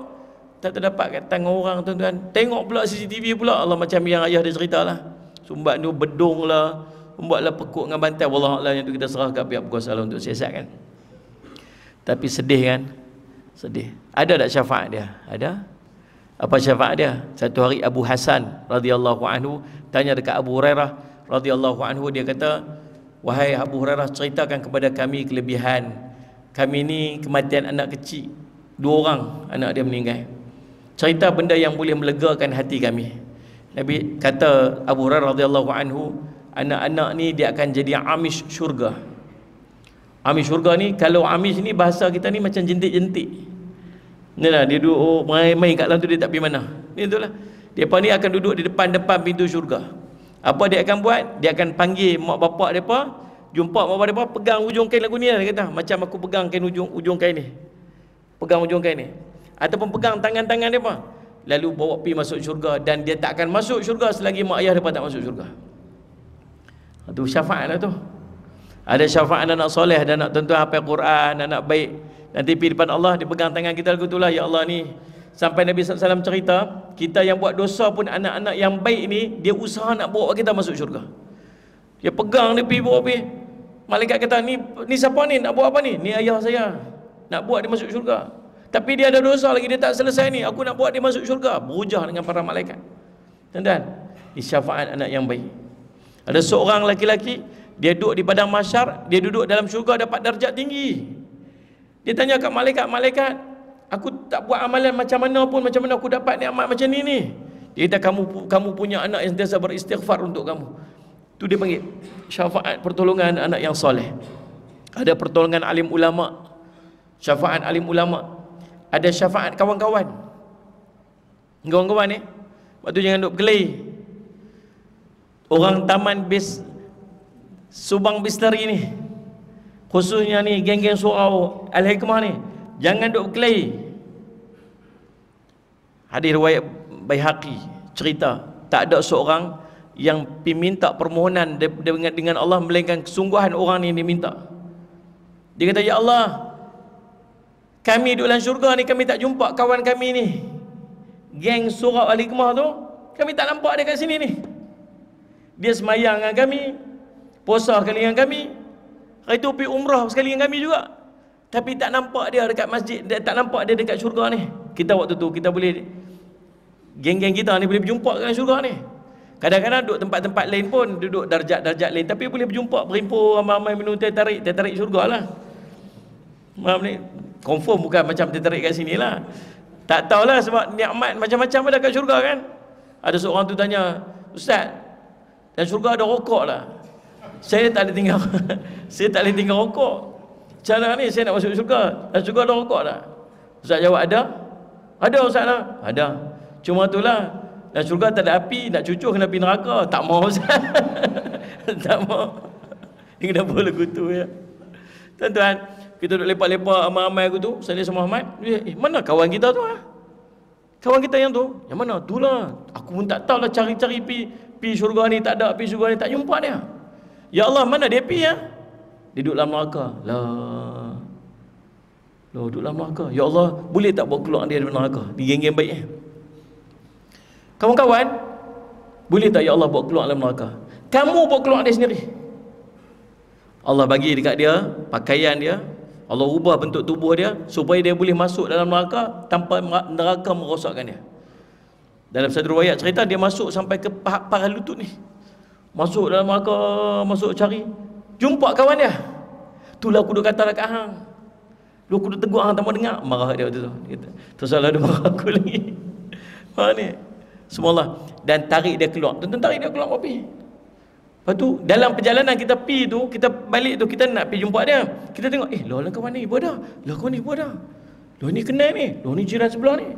tak terdapat kat tangan orang tuan-tuan. Tengok pula CCTV pula, Allah macam yang ayah dia cerita lah. Sumbat tu bedung lah, membuatlah pekuk dengan bantai. Wallahualam yang tu kita serah kat pihak berkuasa Allah untuk siasatkan. Tapi sedih kan? Sedih. Ada tak syafaat dia? Ada? Apa syafaat dia? Satu hari Abu Hasan radhiyallahu anhu tanya dekat Abu Hurairah radhiyallahu anhu, dia kata, wahai Abu Hurairah, ceritakan kepada kami kelebihan kami ni kematian anak kecil, 2 orang anak dia meninggal. Cerita benda yang boleh melegakan hati kami. Nabi kata Abu Hurairah radhiyallahu anhu, anak-anak ni dia akan jadi amish syurga. Amish syurga ni, kalau amish ni bahasa kita ni macam jentik-jentik. Ni lah, dia duduk main-main kat dalam tu, dia tak pergi mana. Ni itulah. Depa ni akan duduk di depan pintu syurga. Apa dia akan buat? Dia akan panggil mak bapak depa, jumpa mak bapak depa, pegang ujung kain lagu ni lah, dia kata. Macam aku pegang kain ujung kain ni. Pegang ujung kain ni. Ataupun pegang tangan-tangan depa. Lalu bawa pergi masuk syurga, dan dia tak akan masuk syurga selagi mak ayah depa tak masuk syurga. Itu syafaat lah tu. Ada syafaat anak soleh, dan anak tuan-tuan hafal Quran, anak baik. Nanti pergi depan Allah, dia pegang tangan kita lagu itulah, ya Allah ni. Sampai Nabi SAW cerita, kita yang buat dosa pun anak-anak yang baik ni, dia usaha nak bawa kita masuk syurga. Dia pegang, dia pergi bawa pergi. Malaikat kata, ni siapa ni? Nak buat apa ni? Ni ayah saya. Nak buat dia masuk syurga. Tapi dia ada dosa lagi, dia tak selesai ni. Aku nak buat dia masuk syurga. Berhujah dengan para malaikat. Tuan-tuan, ini syafaat anak yang baik. Ada seorang laki-laki, dia duduk di padang mahsyar, dia duduk dalam syurga, dapat darjat tinggi. Dia tanya kat malaikat, aku tak buat amalan macam mana pun, macam mana aku dapat nikmat macam ni. Dia kata, kamu punya anak yang sentiasa beristighfar untuk kamu. Tu dia panggil syafaat pertolongan anak yang soleh. Ada pertolongan alim ulama, syafaat alim ulama. Ada syafaat kawan-kawan. Kawan-kawan ni, waktu jangan duk berkelahi. Orang taman Subang Bistari ni, khususnya ni geng-geng surau Al-Hikmah ni, jangan duk berkelahi. Hadis riwayat Baihaqi cerita, tak ada seorang yang minta permohonan dengan Allah melainkan kesungguhan orang ni dia minta. Dia kata, ya Allah, kami duduk dalam syurga ni, kami tak jumpa kawan kami ni, geng surau Al-Hikmah tu, kami tak nampak dia kat sini ni. Dia semayang dengan kami, puasa sekali dengan kami, hari tu pergi umrah sekali dengan kami juga, tapi tak nampak dia dekat masjid, tak nampak dia dekat syurga ni. Kita waktu tu, kita boleh, geng-geng kita ni boleh berjumpa dalam syurga ni. Kadang-kadang duduk tempat-tempat lain pun, duduk darjat-darjat lain, tapi boleh berjumpa, berhimpun ramai-ramai minum teh tarik syurga lah. Maaf ni, confirm bukan macam teh tarik kat sini lah. Tak tahulah, sebab nikmat macam-macam ada kat syurga kan. Ada seorang tu tanya, Ustaz, dan syurga ada rokok lah. Saya tak boleh tinggal saya tak boleh tinggal rokok. Macam mana ni saya nak masuk syurga? Dan syurga ada rokok tak? Ustaz jawab, ada. Ada Ustaz lah. Ada. Cuma itulah, dan syurga tak ada api, nak cucuk kena pergi neraka. Tak mau Ustaz. Tak mau. Ini kenapa lagu tu ya? Tuan-tuan, kita duduk lepak-lepak ramai-ramai aku tu, saya sama Ahmad. Mana kawan kita tu ah? Kawan kita yang tu, yang mana? Itulah. Aku pun tak tahulah, cari-cari pi syurga ni tak ada, pi syurga ni tak jumpa dia. Ya Allah, mana dia pi ya? Dia duduk dalam neraka. Lah, duduk dalam neraka. Ya Allah, boleh tak bawa keluar dia dari neraka? Di geng-geng baik kawan-kawan, boleh tak ya Allah bawa keluar dalam neraka? Kamu bawa keluar dia sendiri. Allah bagi dekat dia pakaian dia, Allah ubah bentuk tubuh dia supaya dia boleh masuk dalam neraka tanpa neraka merosakkan dia. Dalam satu riwayat cerita, dia masuk sampai ke paha lutut ni. Masuk dalam neraka, masuk cari, jumpa kawan dia. Itulah aku duk kata dekat hang. Lu aku duk tegur hang tak mau dengar. Marah dia waktu tu. Dia kata, tersalah dia marah aku lagi. Ha ni. Semualah. Dan tarik dia keluar. Tonton tarik dia keluar api. Lepas tu dalam perjalanan kita pi tu, kita balik tu, kita nak pergi jumpa dia. Kita tengok, lah kawan ni buat dah. Lah kawan ni buat dah. Lah ni kenal ni. Lah ni jiran sebelah ni.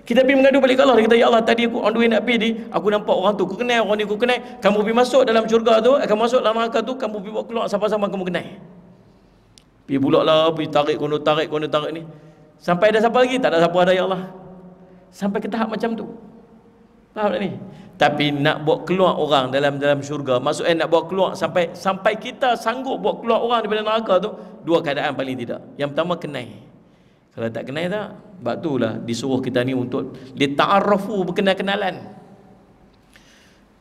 Kita pergi mengadu balik ke Allah. Dia kata, ya Allah, tadi aku on the way nak pergi ni, aku nampak orang tu, aku kenal orang ni, aku kenal. Kamu pergi masuk dalam syurga tu, akan masuk dalam neraka tu, kamu pergi bawa keluar sama-sama kamu kenal. Pergi pulak lah, pergi tarik ni. Sampai ada siapa lagi? Tak ada siapa ada, ya Allah. Sampai ke tahap macam tu. Faham tak ni? Tapi nak bawa keluar orang dalam syurga, maksudnya nak bawa keluar sampai kita sanggup bawa keluar orang daripada neraka tu, dua keadaan paling tidak. Yang pertama, kenal. Kalau tak kenal tak, sebab itulah disuruh kita ni untuk dita'arrafu, berkenal-kenalan.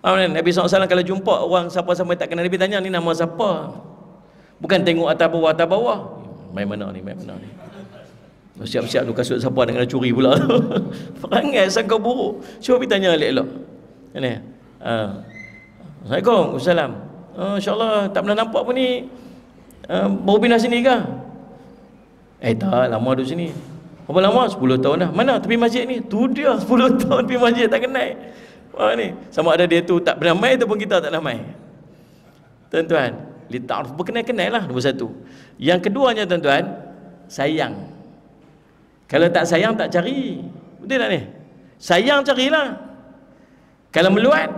Nabi SAW kalau jumpa orang siapa-siapa tak kenal, Nabi tanya, ni nama siapa? Bukan tengok atas bawah. Main mana ni. Siap-siap tu kasut siapa nak kena curi pula. Perangai sangka buruk. Cuba pergi tanya elok-elok. Ini. Assalamualaikum. Wassalam. InsyaAllah tak pernah nampak pun ni. Baru pindah sini ke? Tak, lama duduk sini. Berapa lama? 10 tahun dah. Mana tepi masjid ni? Tu dia 10 tahun tepi masjid tak kenal. Wah ni. Sama ada dia tu tak pernah mai ataupun kita tak pernah mai. Tuan-tuan, lita'aruf, berkenal-kenal lah, nombor satu. Yang keduanya tuan-tuan, sayang. Kalau tak sayang tak cari. Betul tak ni? Sayang carilah. Kalau meluat,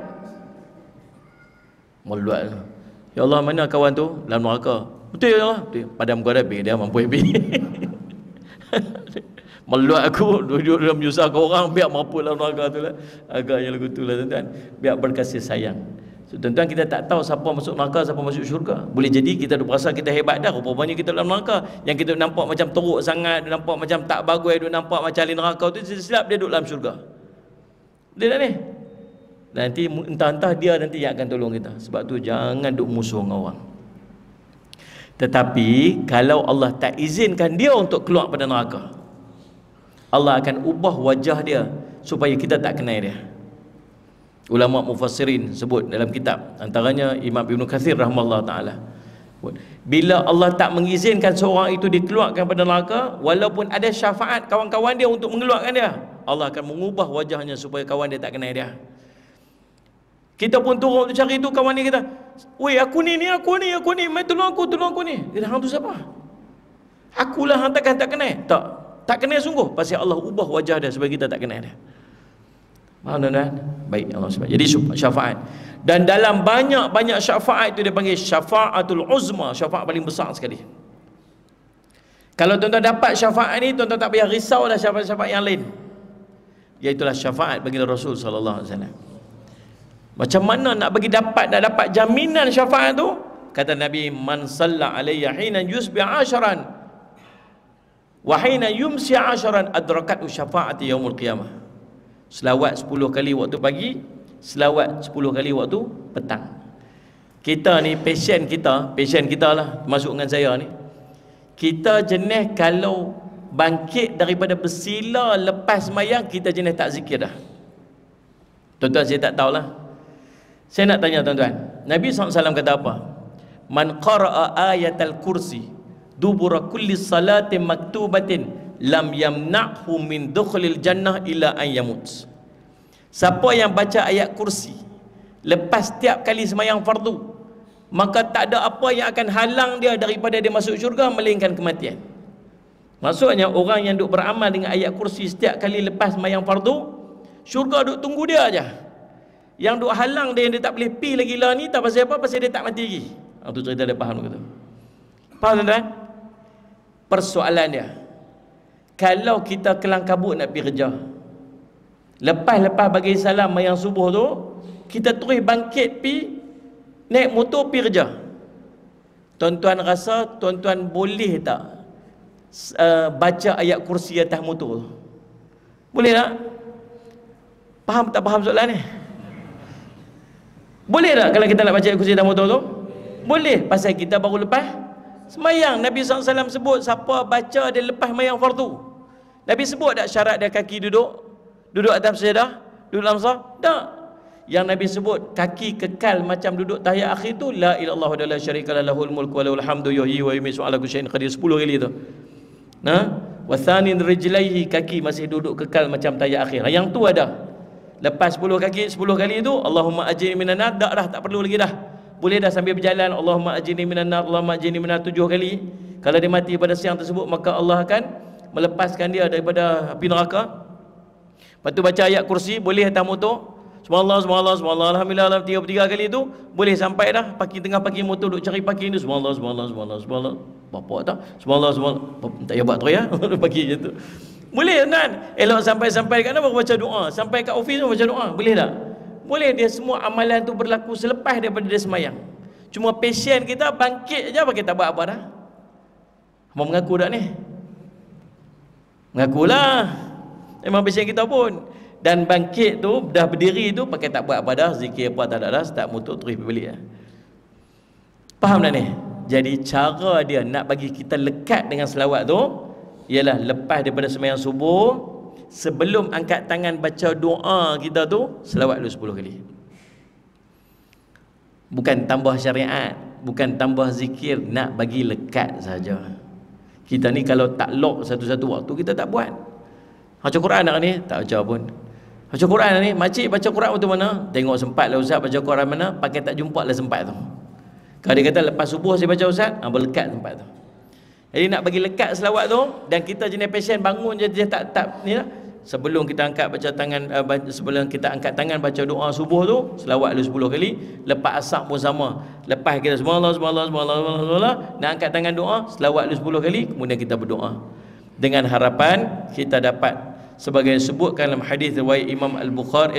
ya Allah, mana kawan tu? Dalam neraka. Betul ya Allah? Betul. Padam kau dah dia mampu habis. Meluat aku duduk dalam menyusahkan orang, biar mampu dalam neraka tu lah. Agaknya lagu tu lah tuan-tuan. Biar berkasih sayang. So, tuan-tuan, kita tak tahu siapa masuk neraka, siapa masuk syurga. Boleh jadi kita dah berasa kita hebat dah, rupanya kita dalam neraka. Yang kita nampak macam teruk sangat, nampak macam tak bagus, nampak macam ahli neraka tu, silap dia duduk dalam syurga. Dia tak ni? Nanti entah-entah dia nanti yang akan tolong kita. Sebab tu jangan duk musuh dengan orang. Tetapi kalau Allah tak izinkan dia untuk keluar pada neraka, Allah akan ubah wajah dia supaya kita tak kenal dia. Ulama mufassirin sebut dalam kitab, antaranya Imam Ibn Kathir rahimahullah ta'ala, bila Allah tak mengizinkan seorang itu dikeluarkan pada neraka, walaupun ada syafaat kawan-kawan dia untuk mengeluarkan dia, Allah akan mengubah wajahnya supaya kawan dia tak kenal dia. Kita pun turun untuk cari tu, kawan ni kata, weh aku ni, mai tolong aku ni. Dia hang tu siapa? Akulah hang takkan tak kenal. Tak kenal sungguh. Pasal Allah ubah wajah dia supaya kita tak kenal dia. Faham tuan-tuan? Baik, Allah sebab. Jadi syafaat. Dan dalam banyak-banyak syafaat itu dia panggil syafaatul uzma, syafaat paling besar sekali. Kalau tuan-tuan dapat syafaat ni, tuan-tuan tak payah risau dah syafaat-syafaat yang lain. Iaitulah syafaat bagi Rasul sallallahu alaihi wasallam. Macam mana nak dapat jaminan syafaat tu? Kata Nabi, man salla alayya hina yusbi 10 wa hina yumsi 10 adrakatu syafaati yaumul qiyamah. Selawat 10 kali waktu pagi, selawat 10 kali waktu petang. Kita ni pasien kita lah, termasuk dengan saya ni, kita jenis kalau bangkit daripada bersila lepas mayang, kita jenis tak zikir dah. Tuan-tuan, saya tak tahulah. Saya nak tanya tuan-tuan, Nabi SAW kata apa? Man qara'a ayatal kursi dubura kulli salatin maktubatin lam yamna'hu min dukhulil jannah ila an yamut. Siapa yang baca ayat kursi lepas setiap kali semayang fardu, maka tak ada apa yang akan halang dia daripada dia masuk syurga melainkan kematian. Maksudnya orang yang duk beramal dengan ayat kursi setiap kali lepas semayang fardu, syurga duk tunggu dia aja. Yang duk halang dia, yang dia tak boleh pi lagi lah ni, tak pasal apa? Pasal dia tak mati lagi. Itu cerita dia faham gitu. Faham tuan-tuan? Persoalan dia, kalau kita kelang kabut nak pergi kerja, lepas bagi salam mayang subuh tu, kita terus bangkit pi naik motor pi kerja. Tuan-tuan rasa tuan-tuan boleh tak baca ayat kursi atas motor tu? Boleh tak? Faham tak faham soalan ni? Boleh tak kalau kita nak baca ayat kursi atas motor tu? Boleh, pasal kita baru lepas semayang. Nabi SAW sebut siapa baca dia lepas mayang fardu. Nabi sebut tak syarat dia kaki duduk atas sejadah, duduk dalam saf? Tak. Yang Nabi sebut kaki kekal macam duduk tahiyat akhir tu, la ilaha illallah wa la syarika lahul mulku wa lahul hamdu yuhyi wa yumiitu ala kulli syai'in qadir, 10 kali tu. Wa thanin rijlaihi, kaki masih duduk kekal macam tahiyat akhir. Yang tu ada. Lepas 10 kali itu, Allahumma ajirni minan nar, tak perlu lagi dah. Boleh dah sambil berjalan, Allahumma ajirni minan nar, Allahumma ajirni minan nar 7 kali. Kalau dia mati pada siang tersebut, maka Allah akan melepaskan dia daripada api neraka. Lepas tu baca ayat kursi, boleh atas motor, subhanallah, alhamdulillah, 3 kali tu, boleh sampai dah. Tengah parking motor, duk cari parking tu, subhanallah, bapak tak? Subhanallah, tak payah buat tu ya, parking je tu. Boleh kan? Elok sampai kat mana baru baca doa, sampai kat ofis pun baca doa, boleh tak? Boleh. Dia semua amalan tu berlaku selepas daripada dia semayang. Cuma pasien kita bangkit je, pakai tak buat apa dah. Mau mengaku tak ni? Mengakulah. Memang pasien kita pun. Dan bangkit tu, dah berdiri tu, pakai tak buat apa dah, zikir apa tak ada dah, start motor terus balik. Faham tak ni? Jadi cara dia nak bagi kita lekat dengan selawat tu, ialah lepas daripada sembahyang subuh, sebelum angkat tangan baca doa kita tu, selawat dulu 10 kali. Bukan tambah syariat, bukan tambah zikir, nak bagi lekat saja. Kita ni kalau tak lock satu-satu waktu, kita tak buat. Baca Quran nak ni, tak baca pun. Baca Quran ni, makcik baca Quran waktu mana? Tengok sempat lah ustaz baca Quran mana, pakai tak jumpa lah sempat tu. Kalau dia kata lepas subuh saya baca ustaz, berlekat tempat tu. Jadi nak bagi lekat selawat tu, dan kita jenis pasien bangun je dia tak ni lah. Sebelum kita angkat baca tangan sebelum kita angkat tangan baca doa subuh tu, selawat dulu 10 kali. Lepas asar pun sama. Lepas kita subhanallah subhanallah subhanallah, nak angkat tangan doa, selawat dulu 10 kali, kemudian kita berdoa. Dengan harapan kita dapat, sebagai disebutkan dalam hadis riwayat Imam Al-Bukhari,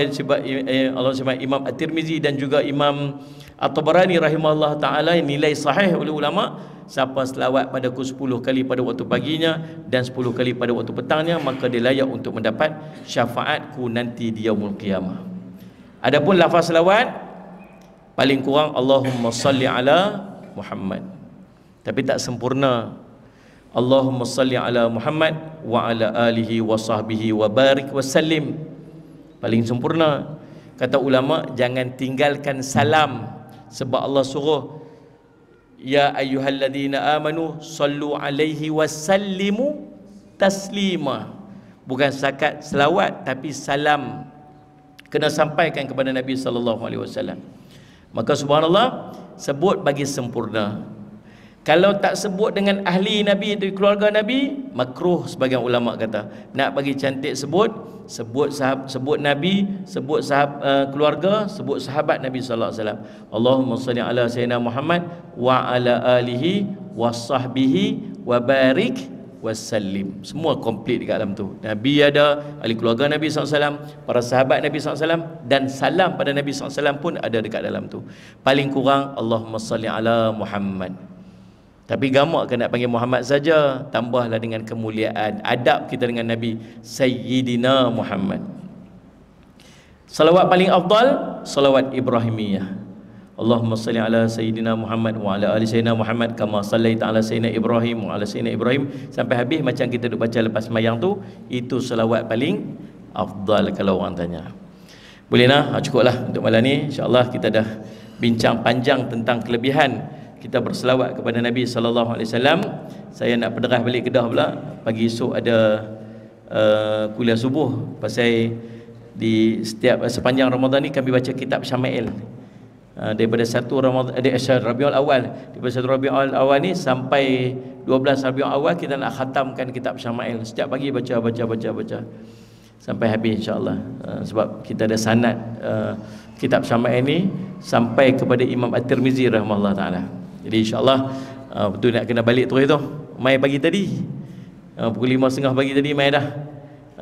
Allah sebab Imam At-Tirmizi dan juga Imam At-Tabarani rahimahullah taala, nilai sahih oleh ulama, siapa selawat padaku 10 kali pada waktu paginya dan 10 kali pada waktu petangnya, maka dia layak untuk mendapat syafaatku nanti di yaumul qiyamah. Adapun lafaz selawat paling kurang Allahumma salli ala Muhammad, tapi tak sempurna. Allahumma salli ala Muhammad wa ala alihi wa sahbihi wa barik wa sallim, paling sempurna. Kata ulama, jangan tinggalkan salam, sebab Allah suruh ya ayyuhalladzina amanu sallu alaihi wa sallimu taslima. Bukan setakat selawat, tapi salam kena sampaikan kepada Nabi sallallahu alaihi wasallam. Maka subhanallah, sebut bagi sempurna. Kalau tak sebut dengan ahli Nabi, dari keluarga Nabi, makruh sebagian ulama kata. Nak bagi cantik sebut Nabi, sebut keluarga, sebut sahabat Nabi sallallahu alaihi wasallam. Allahumma shalli ala sayyidina Muhammad wa ala alihi wa sahbihi wa barik wasallim. Semua komplit dekat dalam tu. Nabi ada, ahli keluarga Nabi SAW, para sahabat Nabi SAW, dan salam pada Nabi SAW pun ada dekat dalam tu. Paling kurang Allahumma shalli ala Muhammad. Tapi gamak kan nak panggil Muhammad saja, tambahlah dengan kemuliaan adab kita dengan Nabi, Sayyidina Muhammad. Salawat paling afdal, salawat Ibrahimiyah. Allahumma salli ala Sayyidina Muhammad wa ala ali Sayyidina Muhammad kama sallaita ala Sayyidina Ibrahim wa ala Sayyidina Ibrahim, sampai habis macam kita duk baca lepas sembahyang tu. Itu salawat paling afdal kalau orang tanya. Boleh nah? Cukuplah untuk malam ni. InsyaAllah kita dah bincang panjang tentang kelebihan kita berselawat kepada Nabi sallallahu alaihi wasallam. Saya nak pederah balik Kedah pula. Pagi esok ada kuliah subuh, pasal di setiap sepanjang Ramadan ni kami baca kitab Syama'il. Daripada 1 Ramadan Rabiul Awal, daripada 1 Rabiul Awal ni sampai 12 Rabiul Awal kita nak khatamkan kitab Syama'il. Setiap pagi baca sampai habis insya-Allah. Sebab kita ada sanad kitab Syama'il ni sampai kepada Imam At-Tirmizi rahimahullah taala. Jadi insya-Allah betul nak kena balik terus tu. Mai pagi tadi pukul 5.30 pagi tadi mai dah.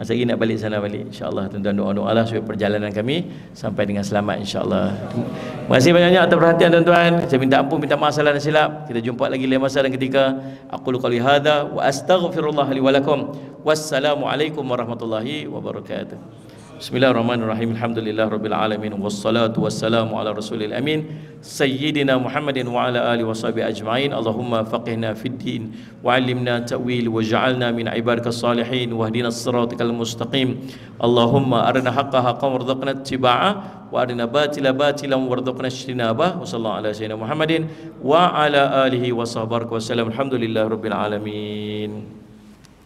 Saya nak balik sana balik. InsyaAllah tuan-tuan doa-doalah supaya perjalanan kami sampai dengan selamat insyaAllah. Terima kasih banyak-banyak atas perhatian tuan-tuan. Saya minta ampun, minta maaf salah dan silap. Kita jumpa lagi lain masa dan ketika. Aqulu qouli hadza wa astaghfirullah li wa lakum. Wassalamualaikum warahmatullahi wabarakatuh. Bismillahirrahmanirrahim. Alhamdulillahirabbil alamin wassalatu wassalamu ala rasulil amin sayyidina Muhammadin wa ala alihi washabihi ajma'in. Allahumma faqihna fid din wa 'allimna ta'wil waj'alna min ibadikas salihin wahdinas siratal mustaqim. Allahumma arina haqqan haqqan warzuqna ittiba'ah wa arina batila batilan warzuqna ijtinabah. Wa sallallahu ala sayyidina Muhammadin wa ala alihi washabihi wasallam. Alhamdulillahirabbil alamin.